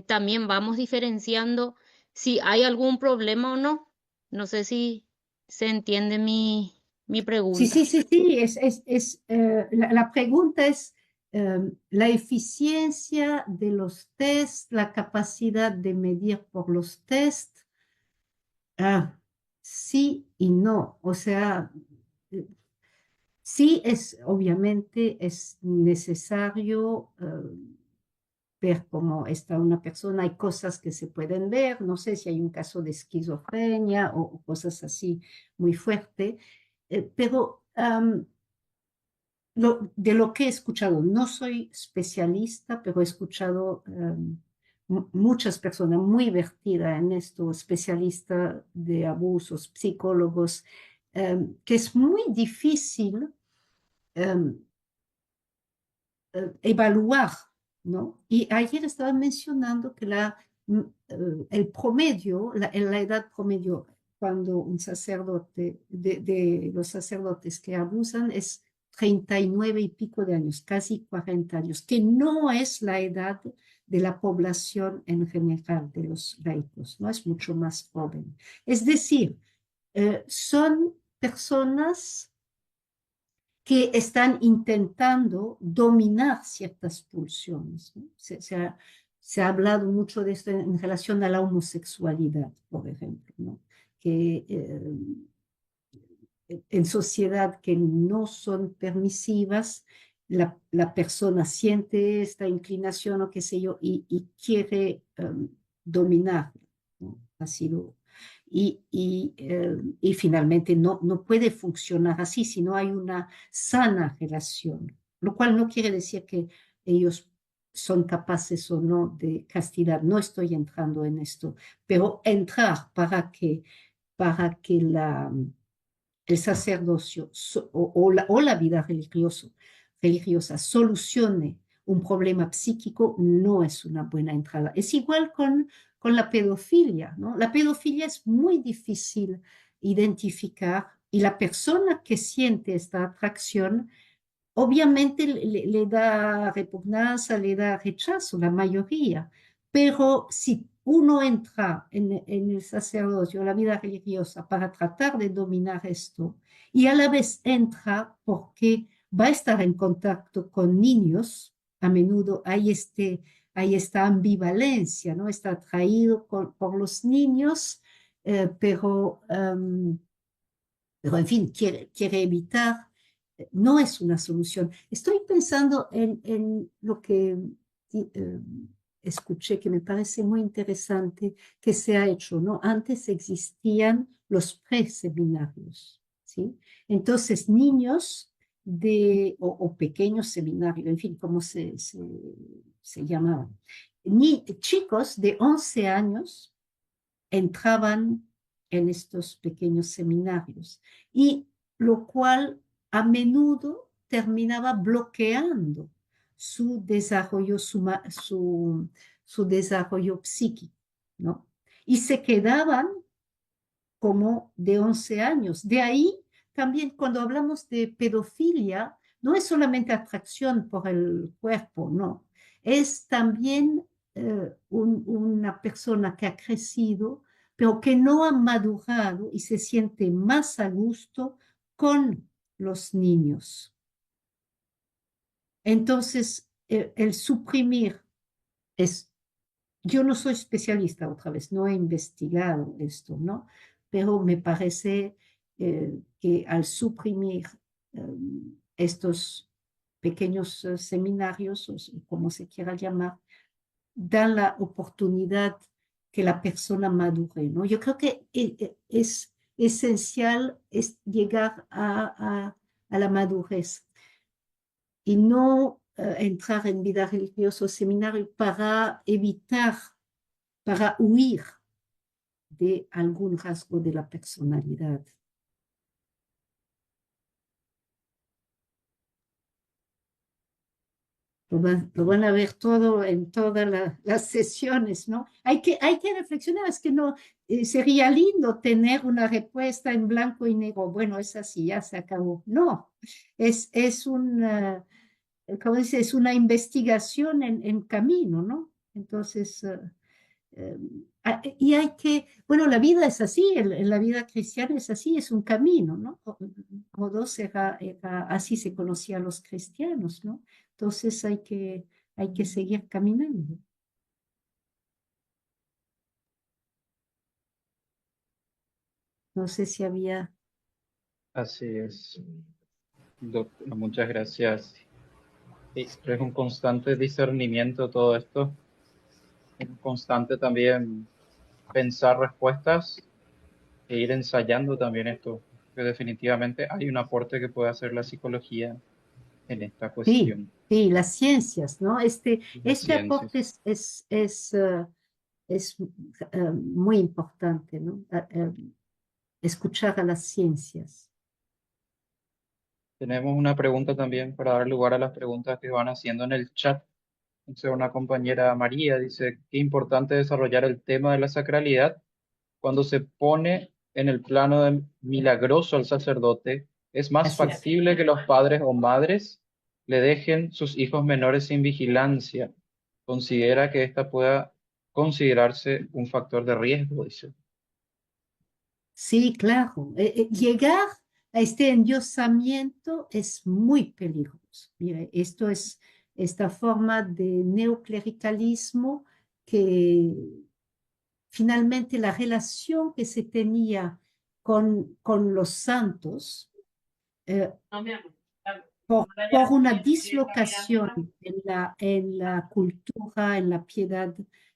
también vamos diferenciando si hay algún problema o no. No sé si se entiende mi Sí, pregunta. sí, sí, sí, la pregunta es la eficiencia de los test, la capacidad de medir por los test. Sí y no, o sea, eh, sí obviamente es necesario ver cómo está una persona, hay cosas que se pueden ver, no sé si hay un caso de esquizofrenia o cosas así muy fuerte, pero de lo que he escuchado, no soy especialista, pero he escuchado muchas personas muy vertidas en esto, especialistas de abusos, psicólogos, que es muy difícil um, evaluar, ¿no? Y ayer estaba mencionando que el promedio, la edad promedio cuando un sacerdote, de los sacerdotes que abusan es 39 y pico de años, casi 40 años, que no es la edad de la población en general, de los laicos, no es mucho más joven. Es decir, son personas que están intentando dominar ciertas pulsiones, ¿no? Se ha hablado mucho de esto en relación a la homosexualidad, por ejemplo, ¿no? Que en sociedad que no son permisivas, la persona siente esta inclinación o qué sé yo y quiere dominar, ¿no? Así y finalmente no puede funcionar así si no hay una sana relación, lo cual no quiere decir que ellos son capaces o no de castidad, no estoy entrando en esto, pero entrar para que el sacerdocio o la vida religiosa solucione un problema psíquico, no es una buena entrada. Es igual con la pedofilia, ¿no? La pedofilia es muy difícil identificar y la persona que siente esta atracción obviamente le da repugnancia, le da rechazo, la mayoría, pero si uno entra en el sacerdocio, la vida religiosa, para tratar de dominar esto, y a la vez entra porque va a estar en contacto con niños, a menudo hay esta ambivalencia, ¿no? Está atraído por los niños, pero en fin, quiere evitar, no es una solución. Estoy pensando en lo que eh, escuché, que me parece muy interesante, que se ha hecho, ¿no? Antes existían los preseminarios, ¿sí? Entonces, niños o pequeños seminarios, en fin, como se llamaban, chicos de 11 años entraban en estos pequeños seminarios y lo cual a menudo terminaba bloqueando su desarrollo, su desarrollo psíquico, ¿no? Y se quedaban como de 11 años. De ahí también cuando hablamos de pedofilia, no es solamente atracción por el cuerpo, no, es también una persona que ha crecido, pero que no ha madurado y se siente más a gusto con los niños. Entonces, el suprimir es, yo no soy especialista otra vez, no he investigado esto, ¿no? Pero me parece que al suprimir estos pequeños seminarios, o como se quiera llamar, dan la oportunidad que la persona madure, ¿no? Yo creo que es esencial llegar a la madurez y no entrar en vida religiosa o seminario para evitar, para huir de algún rasgo de la personalidad. Lo van a ver todo en todas las sesiones, ¿no? Hay que reflexionar, es que no, sería lindo tener una respuesta en blanco y negro. Bueno, es así, ya se acabó. No, es una, como dice, es una investigación en camino, ¿no? Entonces, y hay que, bueno, la vida es así, en la vida cristiana es así, es un camino, ¿no? Todos así se conocían los cristianos, ¿no? Entonces hay que seguir caminando. No sé si había... Así es, doctora, muchas gracias. Sí, es un constante discernimiento todo esto, es un constante también pensar respuestas e ir ensayando también esto, que definitivamente hay un aporte que puede hacer la psicología en esta Sí, cuestión. sí, las ciencias, ¿no? Las Este aporte ciencias. es muy importante, ¿no? Escuchar a las ciencias. Tenemos una pregunta también para dar lugar a las preguntas que van haciendo en el chat. Entonces, una compañera María dice, qué importante desarrollar el tema de la sacralidad cuando se pone en el plano de milagroso al sacerdote. Es más Así es. factible que los padres o madres le dejen sus hijos menores sin vigilancia. Considera que esta pueda considerarse un factor de riesgo, dice. Sí, claro. Llegar a este endiosamiento es muy peligroso. Mire, esto es esta forma de neoclericalismo que finalmente la relación que se tenía con los santos por una dislocación en la cultura, en la piedad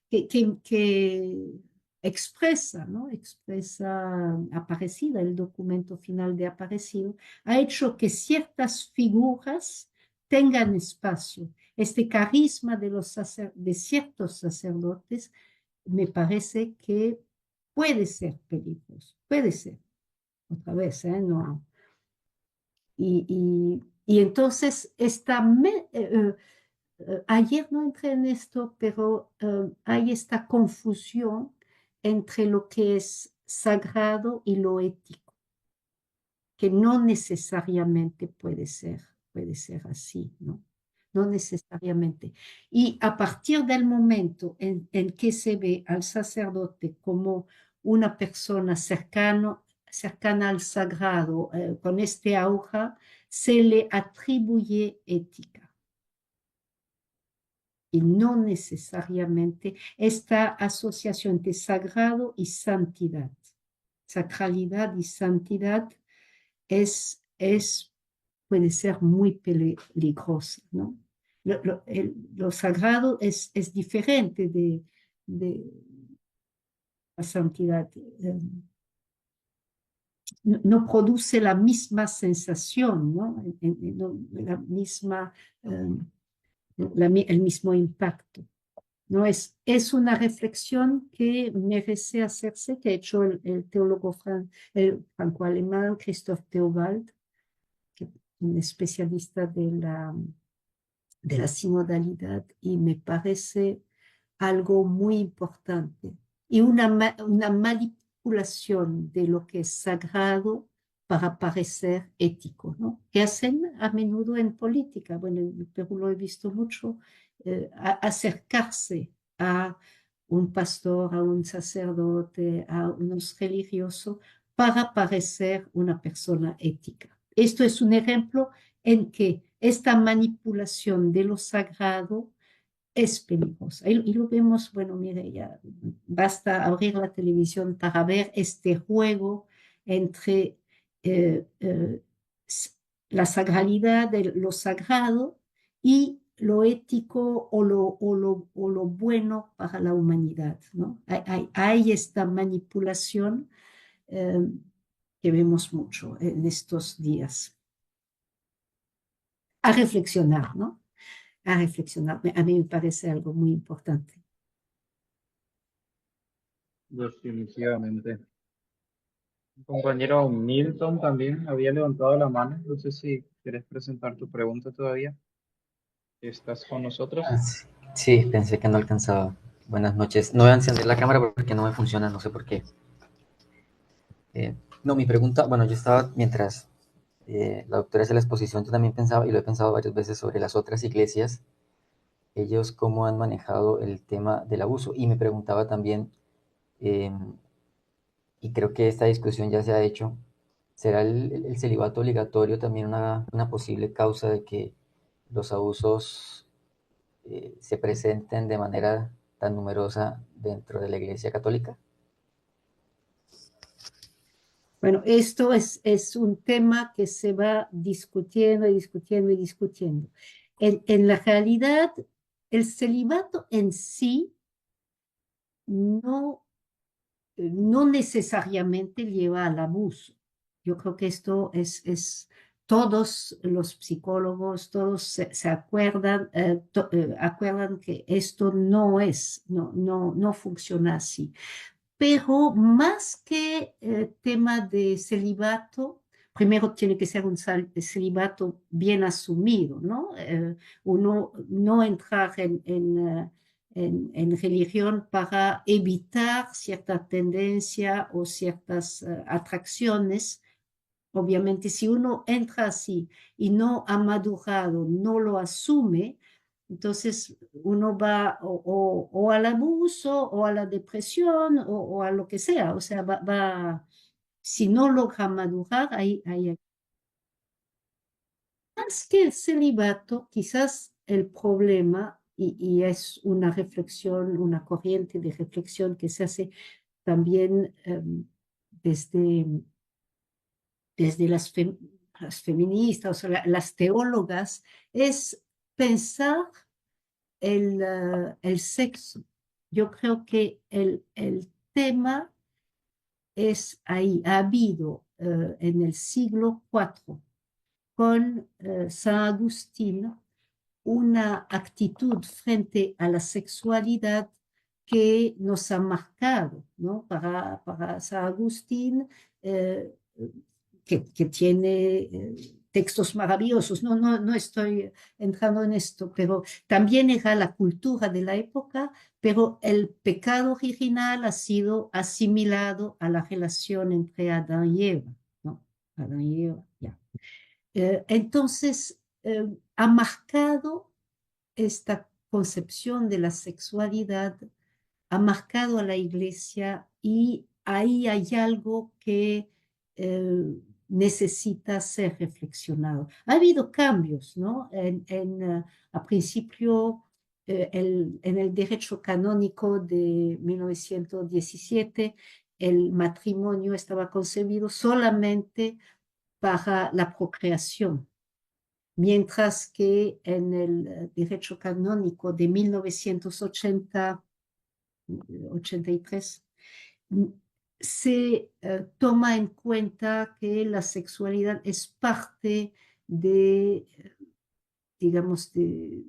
que expresa, ¿no? Expresa Aparecida, el documento final de Aparecido, ha hecho que ciertas figuras tengan espacio. Este carisma de ciertos sacerdotes me parece que puede ser peligroso, puede ser, otra vez, no. Y entonces ayer no entré en esto, pero hay esta confusión entre lo que es sagrado y lo ético, que no necesariamente puede ser así, ¿no? No necesariamente. Y a partir del momento en que se ve al sacerdote como una persona cercana al sagrado, con este aura, se le atribuye ética. Y no necesariamente esta asociación de sagrado y santidad. Sacralidad y santidad puede ser muy peligrosa, ¿no? Lo sagrado es diferente de la santidad. No produce la misma sensación, ¿no? La misma, el mismo impacto. ¿No? Es una reflexión que merece hacerse, que ha hecho el teólogo franco-alemán Christoph Theobald, que es un especialista de la sinodalidad, y me parece algo muy importante. Y una manipulación de lo que es sagrado para parecer ético, ¿no? Que hacen a menudo en política. Bueno, en Perú lo he visto mucho, acercarse a un pastor, a un sacerdote, a unos religiosos, para parecer una persona ética. Esto es un ejemplo en que esta manipulación de lo sagrado es peligrosa. Y lo vemos, bueno, mire, ya basta abrir la televisión para ver este juego entre la sagralidad de lo sagrado y lo ético o lo bueno para la humanidad, ¿no? Hay esta manipulación que vemos mucho en estos días. A reflexionar, ¿no? A reflexionar. A mí me parece algo muy importante. Definitivamente. El compañero Milton también había levantado la mano. No sé si quieres presentar tu pregunta todavía. ¿Estás con nosotros? Sí, pensé que no alcanzaba. Buenas noches. No voy a encender la cámara porque no me funciona, no sé por qué. No, mi pregunta, bueno, yo estaba, mientras la doctora hace la exposición, yo también pensaba, y lo he pensado varias veces sobre las otras iglesias, ellos cómo han manejado el tema del abuso. Y me preguntaba también, y creo que esta discusión ya se ha hecho, ¿será el celibato obligatorio también una posible causa de que los abusos se presenten de manera tan numerosa dentro de la Iglesia Católica? Bueno, esto es un tema que se va discutiendo y discutiendo y discutiendo. En la realidad, el celibato en sí no necesariamente lleva al abuso. Yo creo que esto todos los psicólogos, todos se acuerdan, acuerdan que esto no funciona así. Pero más que tema de celibato, primero tiene que ser un celibato bien asumido, ¿no? Uno no entrar en religión para evitar cierta tendencia o ciertas atracciones. Obviamente, si uno entra así y no ha madurado, no lo asume, entonces uno va o al abuso o a la depresión o a lo que sea. O sea, si no logra madurar, más que el celibato, quizás el problema, y es una reflexión, una corriente de reflexión que se hace también desde las feministas, o sea, las teólogas, es pensar el sexo. Yo creo que el tema es ahí. Ha habido en el siglo IV con San Agustín una actitud frente a la sexualidad que nos ha marcado, ¿no? Para San Agustín, que tiene textos maravillosos, no estoy entrando en esto, pero también era la cultura de la época, pero el pecado original ha sido asimilado a la relación entre Adán y Eva, ¿no? Adán y Eva, ya. Entonces, ha marcado esta concepción de la sexualidad, ha marcado a la iglesia y ahí hay algo que necesita ser reflexionado. Ha habido cambios, ¿no? A principio, en el derecho canónico de 1917, el matrimonio estaba concebido solamente para la procreación, mientras que en el derecho canónico de 1983 se toma en cuenta que la sexualidad es parte de, digamos, de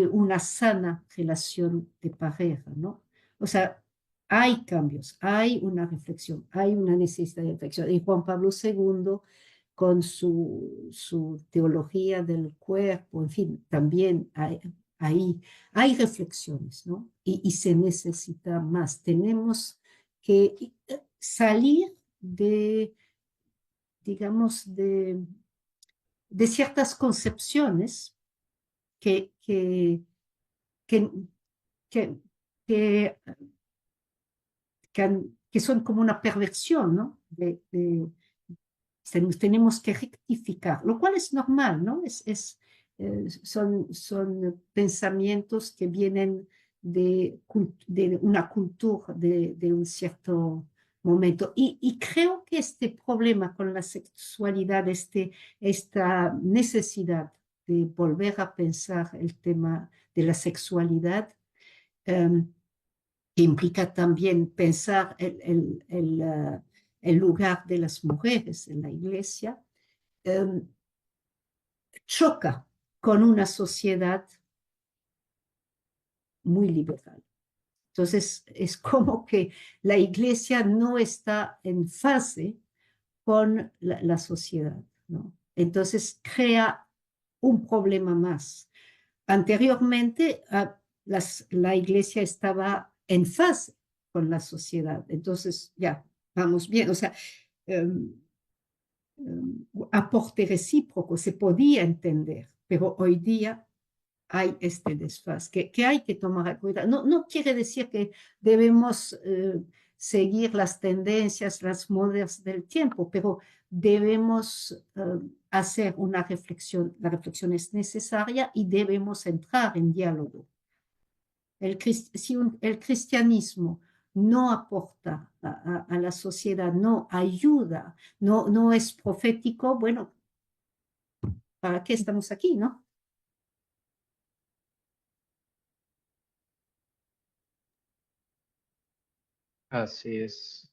una sana relación de pareja, ¿no? O sea, hay cambios, hay una reflexión, hay una necesidad de reflexión. Y Juan Pablo II, con su teología del cuerpo, en fin, también hay reflexiones, ¿no? Y se necesita más. Tenemos que salir de, digamos, de ciertas concepciones que, que, que, que, que, que son como una perversión, ¿no? Tenemos que rectificar, lo cual es normal, ¿no? Son pensamientos que vienen de una cultura, de un cierto momento. Y creo que este problema con la sexualidad, esta necesidad de volver a pensar el tema de la sexualidad, que implica también pensar el lugar de las mujeres en la iglesia, choca con una sociedad muy liberal. Entonces, es como que la iglesia no está en fase con la sociedad, ¿no? Entonces, crea un problema más. Anteriormente, la iglesia estaba en fase con la sociedad. Entonces, ya, vamos bien. O sea, aporte recíproco se podía entender, pero hoy día hay este desfase que hay que tomar en cuenta. No quiere decir que debemos seguir las tendencias, las modas del tiempo, pero debemos hacer una reflexión. La reflexión es necesaria y debemos entrar en diálogo. Si el cristianismo no aporta a la sociedad, no ayuda, no es profético, bueno, ¿para qué estamos aquí, no? Así es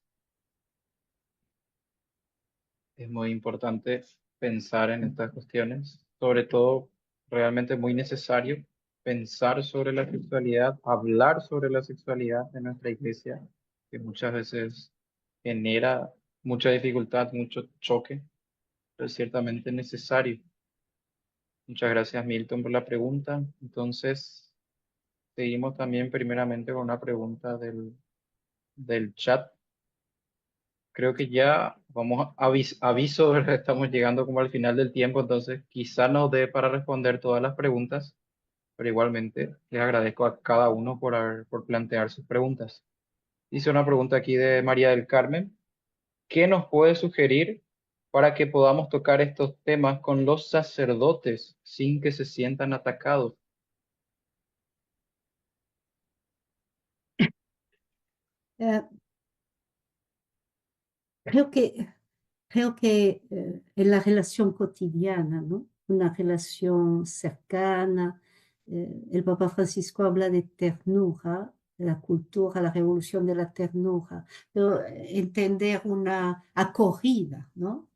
muy importante pensar en estas cuestiones, sobre todo realmente muy necesario pensar sobre la sexualidad, hablar sobre la sexualidad en nuestra iglesia, que muchas veces genera mucha dificultad, mucho choque, pero es ciertamente necesario. Muchas gracias, Milton, por la pregunta. Entonces, seguimos también primeramente con una pregunta del chat. Creo que ya vamos a aviso, ¿verdad? Estamos llegando como al final del tiempo, entonces quizá nos dé para responder todas las preguntas, pero igualmente les agradezco a cada uno por plantear sus preguntas. Hice una pregunta aquí de María del Carmen. ¿Qué nos puede sugerir para que podamos tocar estos temas con los sacerdotes sin que se sientan atacados? Eh, creo que en la relación cotidiana, ¿no? Una relación cercana. El Papa Francisco habla de ternura, de la cultura, la revolución de la ternura, pero entender una acogida, ¿no?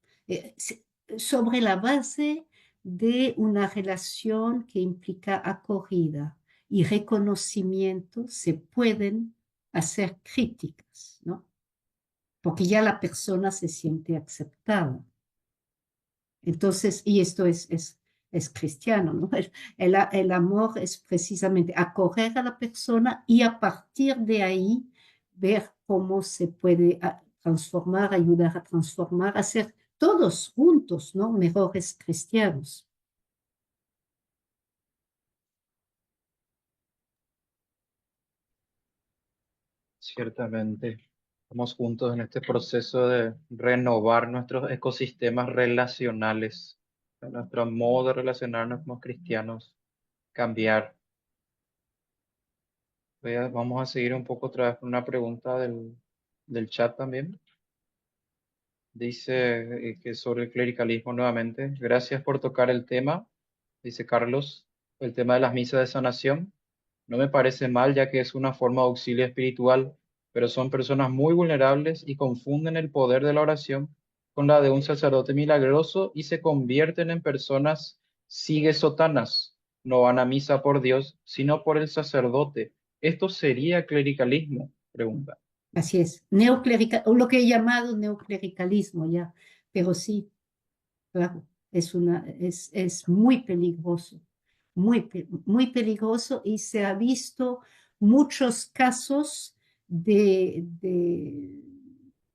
Sobre la base de una relación que implica acogida y reconocimiento, se pueden hacer críticas, ¿no? Porque ya la persona se siente aceptada. Entonces, y esto es cristiano, ¿no? El amor es precisamente acoger a la persona y a partir de ahí ver cómo se puede transformar, ayudar a transformar, hacer todos juntos, ¿no? Mejores cristianos. Ciertamente. Estamos juntos en este proceso de renovar nuestros ecosistemas relacionales, nuestro modo de relacionarnos como cristianos, cambiar. Vamos a seguir un poco otra vez con una pregunta del chat también. Dice que sobre el clericalismo nuevamente. Gracias por tocar el tema, dice Carlos, el tema de las misas de sanación. No me parece mal ya que es una forma de auxilio espiritual, pero son personas muy vulnerables y confunden el poder de la oración con la de un sacerdote milagroso y se convierten en personas sotanas. No van a misa por Dios, sino por el sacerdote. ¿Esto sería clericalismo? Pregunta. Así es, neoclerical, o lo que he llamado neoclericalismo ya, pero sí, claro, es muy peligroso, muy peligroso y se ha visto muchos casos de,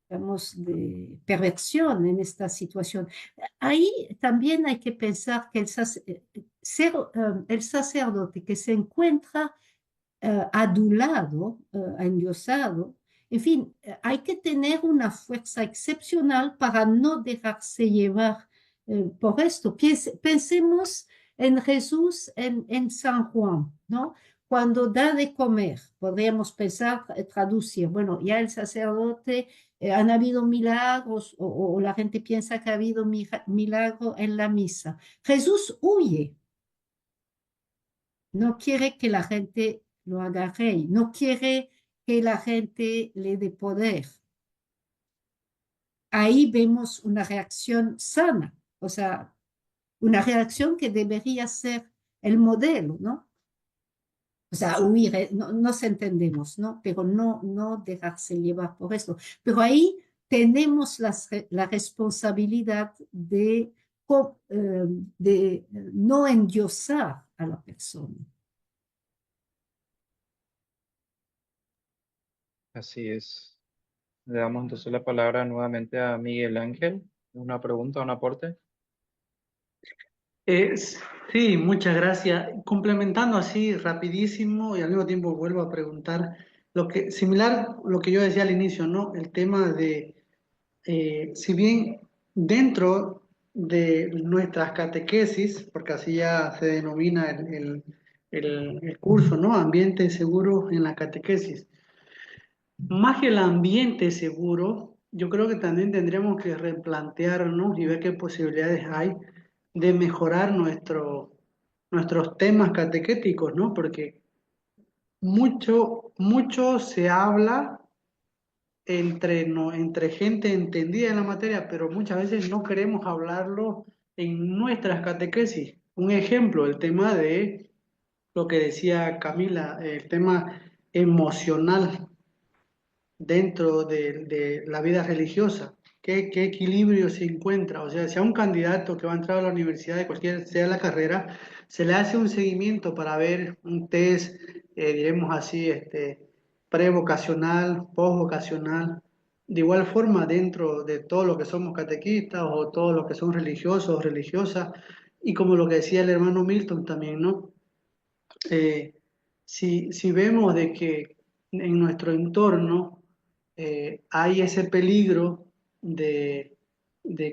digamos, de perversión en esta situación. Ahí también hay que pensar que el sacerdote que se encuentra adulado, endiosado. En fin, hay que tener una fuerza excepcional para no dejarse llevar por esto. Pensemos en Jesús en San Juan, ¿no? Cuando da de comer, podríamos pensar, traducir, bueno, ya el sacerdote, han habido milagros o la gente piensa que ha habido milagro en la misa. Jesús huye, no quiere que la gente lo haga rey, no quiere que la gente le dé poder. Ahí vemos una reacción sana, o sea, una reacción que debería ser el modelo, ¿no? O sea, huir, no, nos entendemos, ¿no? Pero no dejarse llevar por esto. Pero ahí tenemos la responsabilidad de no endiosar a la persona. Así es. Le damos entonces la palabra nuevamente a Miguel Ángel. ¿Una pregunta, un aporte? Eh, sí, muchas gracias. Complementando así rapidísimo y al mismo tiempo vuelvo a preguntar similar lo que yo decía al inicio, ¿no? El tema de, si bien dentro de nuestras catequesis, porque así ya se denomina el curso, ¿no? Ambiente seguro en la catequesis. Más que el ambiente seguro, yo creo que también tendríamos que replantearnos y ver qué posibilidades hay de mejorar nuestros temas catequéticos, ¿no? Porque mucho se habla entre, no, entre gente entendida en la materia, pero muchas veces no queremos hablarlo en nuestras catequesis. Un ejemplo, el tema de lo que decía Camila, el tema emocional dentro de la vida religiosa. ¿Qué equilibrio se encuentra? O sea, si a un candidato que va a entrar a la universidad de cualquier sea la carrera, se le hace un seguimiento para ver un test, diremos así, prevocacional, postvocacional. De igual forma, dentro de todo lo que somos catequistas o todos los que son religiosos o religiosas, y como lo que decía el hermano Milton también, ¿no? Eh, si vemos de que en nuestro entorno hay ese peligro de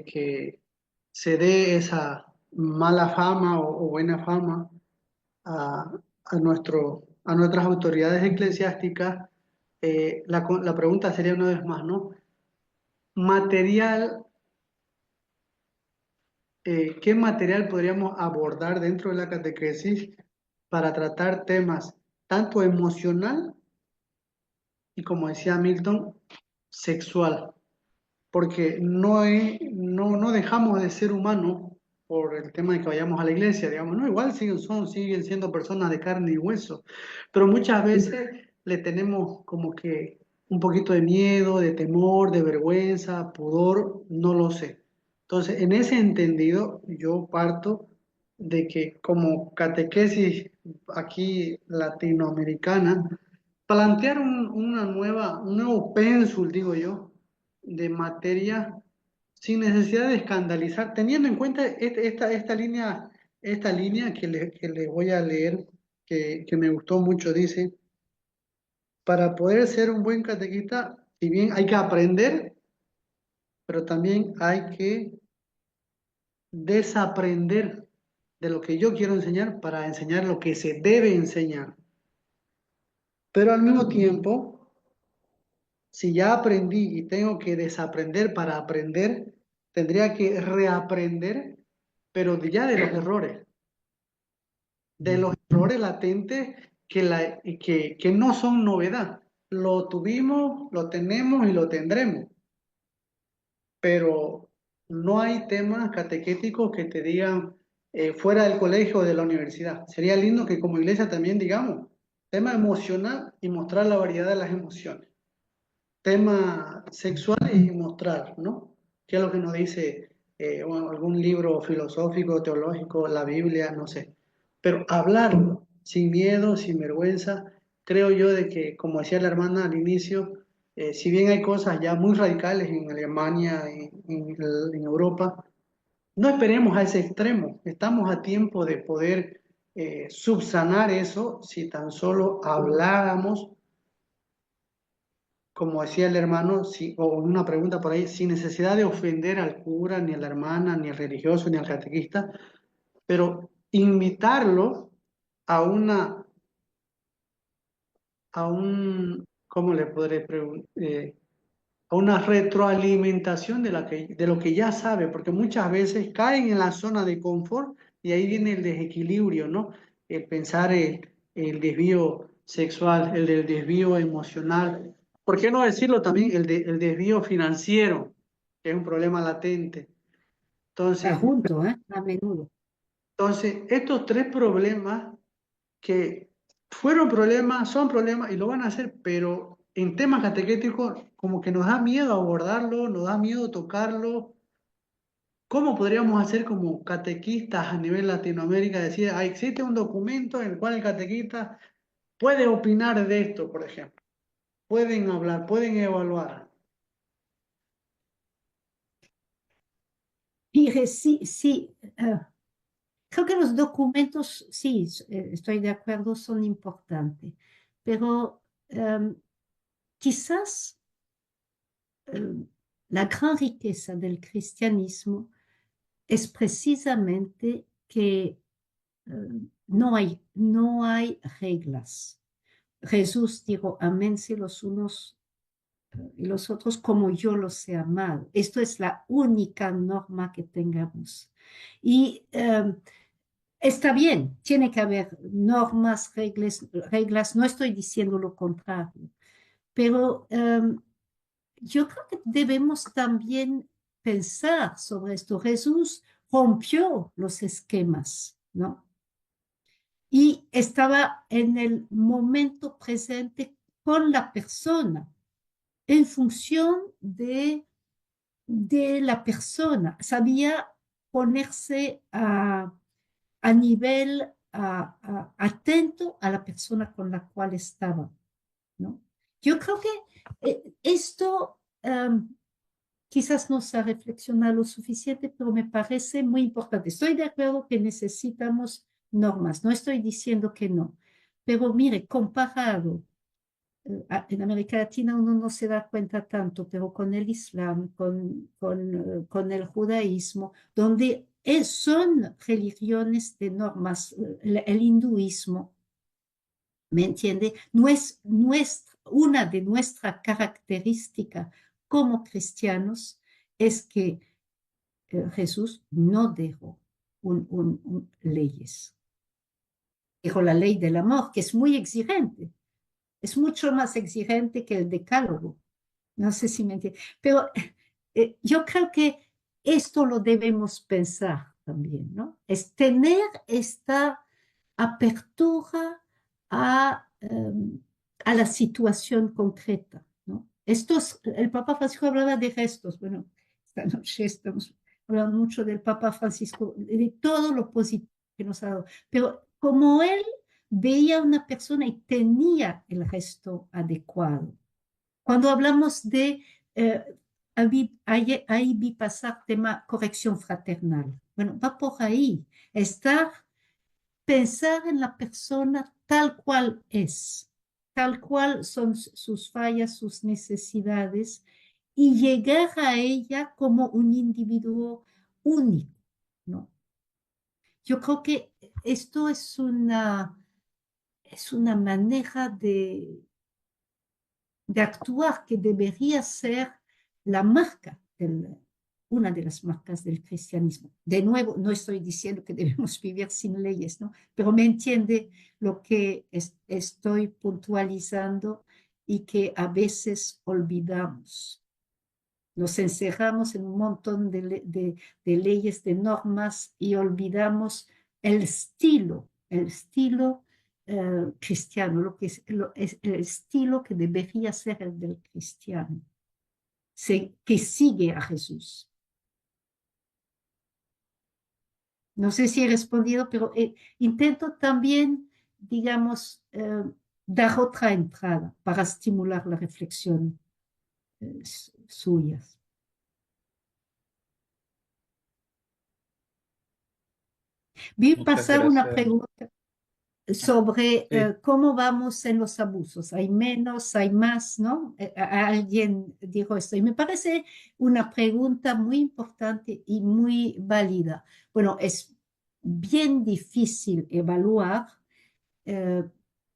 que se dé esa mala fama o buena fama a, a nuestras autoridades eclesiásticas, la pregunta sería una vez más, ¿no? Material, ¿qué material podríamos abordar dentro de la catequesis para tratar temas tanto emocional y, como decía Milton, sexual? Porque no dejamos de ser humanos por el tema de que vayamos a la iglesia, digamos, no, igual siguen siendo personas de carne y hueso, pero muchas veces le tenemos como que un poquito de miedo, de temor, de vergüenza, pudor, no lo sé. Entonces, en ese entendido, yo parto de que como catequesis aquí latinoamericana, plantear un nuevo pénsul, digo yo, de materia sin necesidad de escandalizar, teniendo en cuenta esta línea que le voy a leer, que me gustó mucho, dice, para poder ser un buen catequista, si bien hay que aprender, pero también hay que desaprender de lo que yo quiero enseñar para enseñar lo que se debe enseñar. Pero al mismo tiempo, si ya aprendí y tengo que desaprender para aprender, tendría que reaprender, pero ya de los errores latentes que no son novedad. Lo tuvimos, lo tenemos y lo tendremos, pero no hay temas catequéticos que te digan fuera del colegio o de la universidad. Sería lindo que como iglesia también digamos tema emocional y mostrar la variedad de las emociones. Tema sexual y mostrar, ¿no? ¿Qué es lo que nos dice algún libro filosófico, teológico, la Biblia, no sé? Pero hablarlo sin miedo, sin vergüenza, creo yo de que, como decía la hermana al inicio, si bien hay cosas ya muy radicales en Alemania, en Europa, no esperemos a ese extremo. Estamos a tiempo de poder subsanar eso si tan solo habláramos, como decía el hermano, o una pregunta por ahí, sin necesidad de ofender al cura, ni a la hermana, ni al religioso, ni al catequista, pero invitarlo a ¿cómo le podré preguntar? A una retroalimentación de lo que ya sabe, porque muchas veces caen en la zona de confort y ahí viene el desequilibrio, ¿no? El pensar el desvío sexual, el del desvío emocional, ¿por qué no decirlo también? El desvío financiero, que es un problema latente. Está Entonces, junto, ¿eh? A menudo. estos tres problemas que fueron problemas, son problemas y lo van a hacer, pero en temas catequéticos como que nos da miedo abordarlo, nos da miedo tocarlo. ¿Cómo podríamos hacer como catequistas a nivel Latinoamérica? Decir, ah, existe un documento en el cual el catequista puede opinar de esto, por ejemplo. Pueden hablar, pueden evaluar. Mire, sí, sí, creo que los documentos, sí, estoy de acuerdo, son importantes, pero quizás la gran riqueza del cristianismo es precisamente que no hay reglas. Jesús dijo, aménse los unos y los otros como yo los he amado. Esto es la única norma que tengamos. Y está bien, tiene que haber normas, reglas, no estoy diciendo lo contrario, pero yo creo que debemos también pensar sobre esto. Jesús rompió los esquemas, ¿no? Y estaba en el momento presente con la persona, en función de la persona. Sabía ponerse a nivel atento a la persona con la cual estaba, ¿no? Yo creo que esto quizás no se ha reflexionado lo suficiente, pero me parece muy importante. Estoy de acuerdo que necesitamos normas, no estoy diciendo que no, pero mire, comparado en América Latina uno no se da cuenta tanto, pero con el Islam, con el judaísmo, donde son religiones de normas, el hinduismo, ¿me entiende? No es una de nuestras características como cristianos es que Jesús no dejó leyes. Dejó la ley del amor, que es muy exigente. Es mucho más exigente que el decálogo. No sé si me entiende. Pero yo creo que esto lo debemos pensar también, ¿no? Es tener esta apertura a la situación concreta, ¿no? El Papa Francisco hablaba de gestos. Bueno, esta noche hablamos mucho del Papa Francisco, de todo lo positivo que nos ha dado, pero como él veía a una persona y tenía el gesto adecuado. Cuando hablamos de, ahí vi pasar tema corrección fraternal. Bueno, va por ahí, pensar en la persona tal cual es, tal cual son sus fallas, sus necesidades, y llegar a ella como un individuo único, ¿no? Yo creo que esto es una manera de actuar que debería ser la marca, una de las marcas del cristianismo. De nuevo, no estoy diciendo que debemos vivir sin leyes, ¿no? Pero me entiende lo que estoy puntualizando y que a veces olvidamos. Nos encerramos en un montón de leyes, de normas y olvidamos el estilo cristiano, es el estilo que debería ser el del cristiano, que sigue a Jesús. No sé si he respondido, pero intento también, digamos, dar otra entrada para estimular la reflexión suya. Vi Muchas pasar una gracias. pregunta sobre Sí, cómo vamos en los abusos. Hay menos, hay más, ¿no? Alguien dijo esto y me parece una pregunta muy importante y muy válida. Bueno, es bien difícil evaluar eh,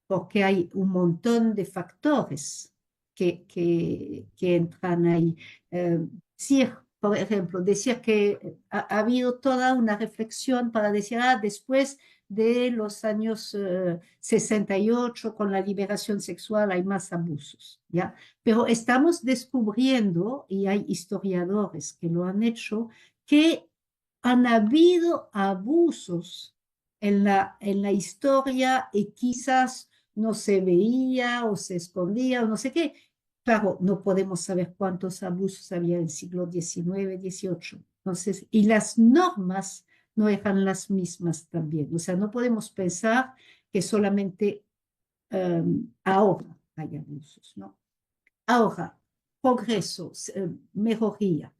porque hay un montón de factores que entran ahí. Decir, por ejemplo, decir que ha habido toda una reflexión para decir, después de los años 68 con la liberación sexual hay más abusos, ¿ya? Pero estamos descubriendo, y hay historiadores que lo han hecho, que han habido abusos en la historia y quizás no se veía o se escondía o no sé qué. Claro, no podemos saber cuántos abusos había en el siglo XIX, XVIII. Entonces, y las normas no eran las mismas también. O sea, no podemos pensar que solamente ahora hay abusos, ¿no? Ahora, progreso, mejoría.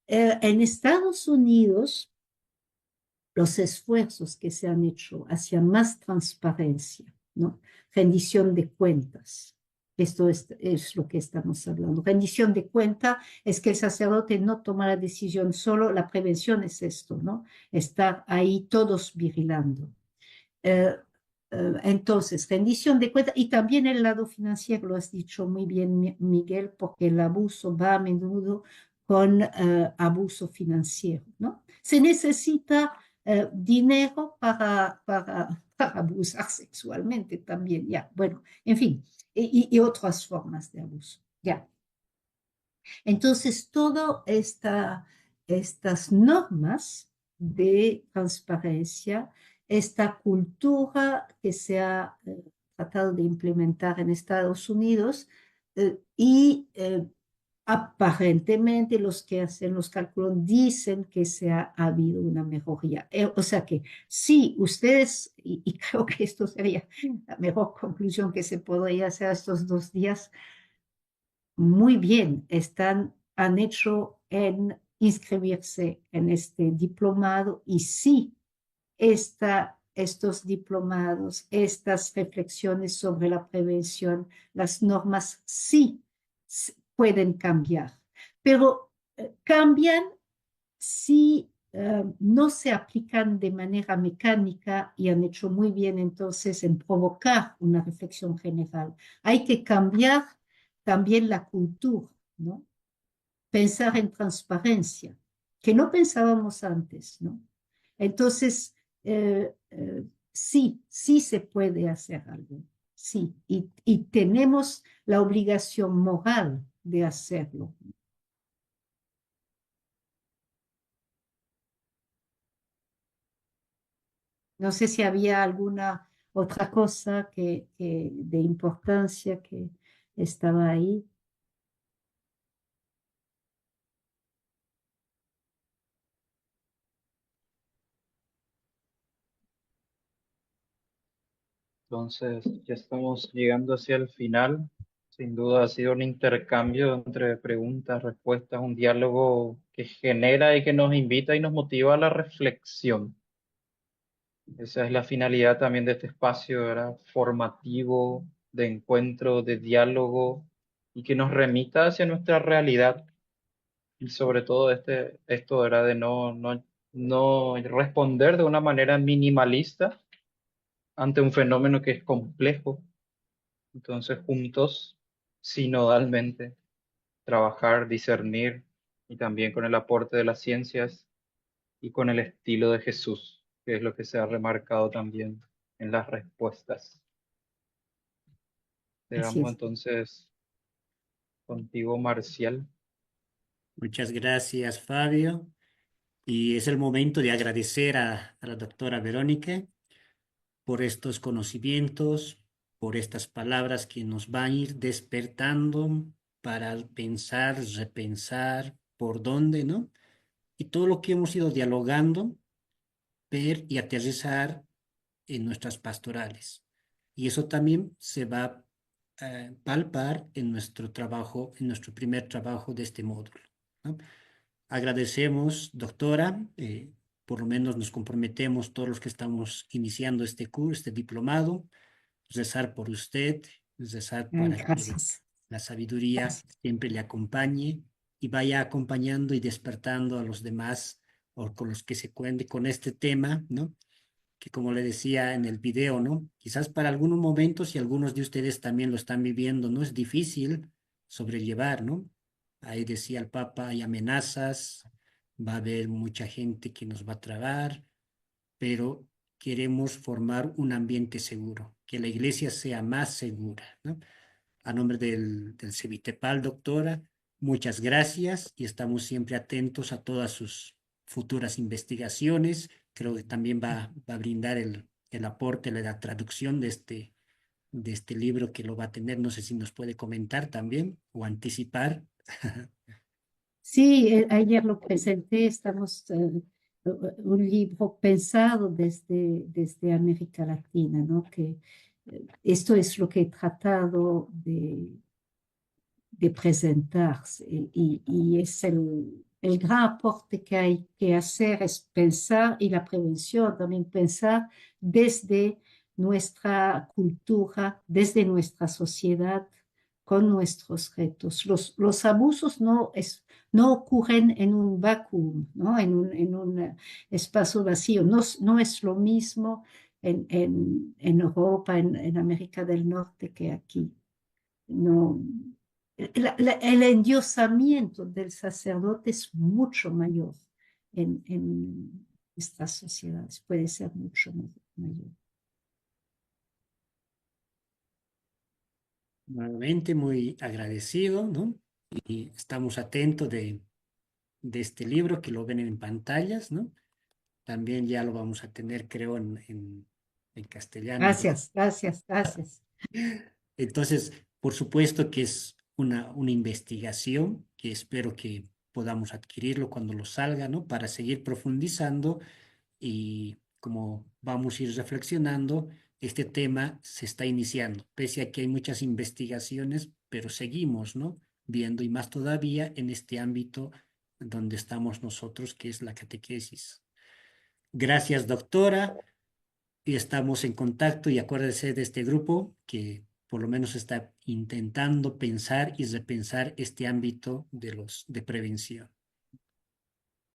En Estados Unidos, los esfuerzos que se han hecho hacia más transparencia, ¿no? Rendición de cuentas. Esto es lo que estamos hablando. Rendición de cuenta es que el sacerdote no toma la decisión solo, la prevención es esto, ¿no? Estar ahí todos vigilando. Entonces, rendición de cuenta y también el lado financiero, lo has dicho muy bien, Miguel, porque el abuso va a menudo con abuso financiero, ¿no? Se necesita dinero para abusar sexualmente también, ya, bueno, en fin, y otras formas de abuso, ya. Entonces, todas estas normas de transparencia, esta cultura que se ha tratado de implementar en Estados Unidos y aparentemente los que hacen los cálculos dicen que se ha habido una mejoría. O sea que sí, ustedes, y creo que esto sería la mejor conclusión que se podría hacer estos 2 días, muy bien, han hecho en inscribirse en este diplomado y sí, estos diplomados, estas reflexiones sobre la prevención, las normas sí pueden cambiar, pero cambian si no se aplican de manera mecánica y han hecho muy bien entonces en provocar una reflexión general. Hay que cambiar también la cultura, ¿no? Pensar en transparencia, que no pensábamos antes, ¿no? Entonces, sí, sí se puede hacer algo, sí, y tenemos la obligación moral de hacerlo. No sé si había alguna otra cosa de importancia que estaba ahí. Entonces, ya estamos llegando hacia el final. Sin duda ha sido un intercambio entre preguntas, respuestas, un diálogo que genera y que nos invita y nos motiva a la reflexión. Esa es la finalidad también de este espacio, era formativo, de encuentro, de diálogo y que nos remita hacia nuestra realidad. Y sobre todo esto era de no responder de una manera minimalista ante un fenómeno que es complejo. Entonces, juntos, sinodalmente, trabajar, discernir y también con el aporte de las ciencias y con el estilo de Jesús, que es lo que se ha remarcado también en las respuestas. Así Llegamos es. entonces contigo, Marcial. Muchas gracias, Fabio. Y es el momento de agradecer a la doctora Verónica por estos conocimientos, por estas palabras que nos van a ir despertando para pensar, repensar por dónde, ¿no? Y todo lo que hemos ido dialogando, ver y aterrizar en nuestras pastorales. Y eso también se va a palpar en nuestro trabajo, en nuestro primer trabajo de este módulo, ¿no? Agradecemos, doctora, por lo menos nos comprometemos todos los que estamos iniciando este curso, este diplomado, rezar por usted, rezar Ay, para que gracias. la sabiduría siempre le acompañe y vaya acompañando y despertando a los demás o con los que se cuente con este tema, ¿no? Que como le decía en el video, ¿no? Quizás para algunos momentos y algunos de ustedes también lo están viviendo, ¿no? Es difícil sobrellevar, ¿no? Ahí decía el Papa, hay amenazas, va a haber mucha gente que nos va a trabar, pero queremos formar un ambiente seguro, que la iglesia sea más segura, ¿no? A nombre del Cevitepal, doctora, muchas gracias y estamos siempre atentos a todas sus futuras investigaciones. Creo que también va a brindar el aporte, la traducción de este libro que lo va a tener. No sé si nos puede comentar también o anticipar. Sí, ayer lo presenté, estamos un libro pensado desde América Latina, ¿no? Que esto es lo que he tratado de presentar y es el gran aporte que hay que hacer es pensar y la prevención, también pensar desde nuestra cultura, desde nuestra sociedad, con nuestros retos. Los abusos no ocurren en un vacuum, ¿no? En un espacio vacío. No es lo mismo en Europa, en América del Norte que aquí. No, el endiosamiento del sacerdote es mucho mayor en estas sociedades, puede ser mucho mayor. Nuevamente muy agradecido, ¿no? Y estamos atentos de este libro que lo ven en pantallas, ¿no? También ya lo vamos a tener, creo, en castellano. Gracias, gracias, gracias. Entonces, por supuesto que es una investigación que espero que podamos adquirirlo cuando lo salga, ¿no? Para seguir profundizando y como vamos a ir reflexionando, este tema se está iniciando, pese a que hay muchas investigaciones, pero seguimos, ¿no? Viendo y más todavía en este ámbito donde estamos nosotros, que es la catequesis. Gracias, doctora, y estamos en contacto y acuérdese de este grupo que por lo menos está intentando pensar y repensar este ámbito de prevención.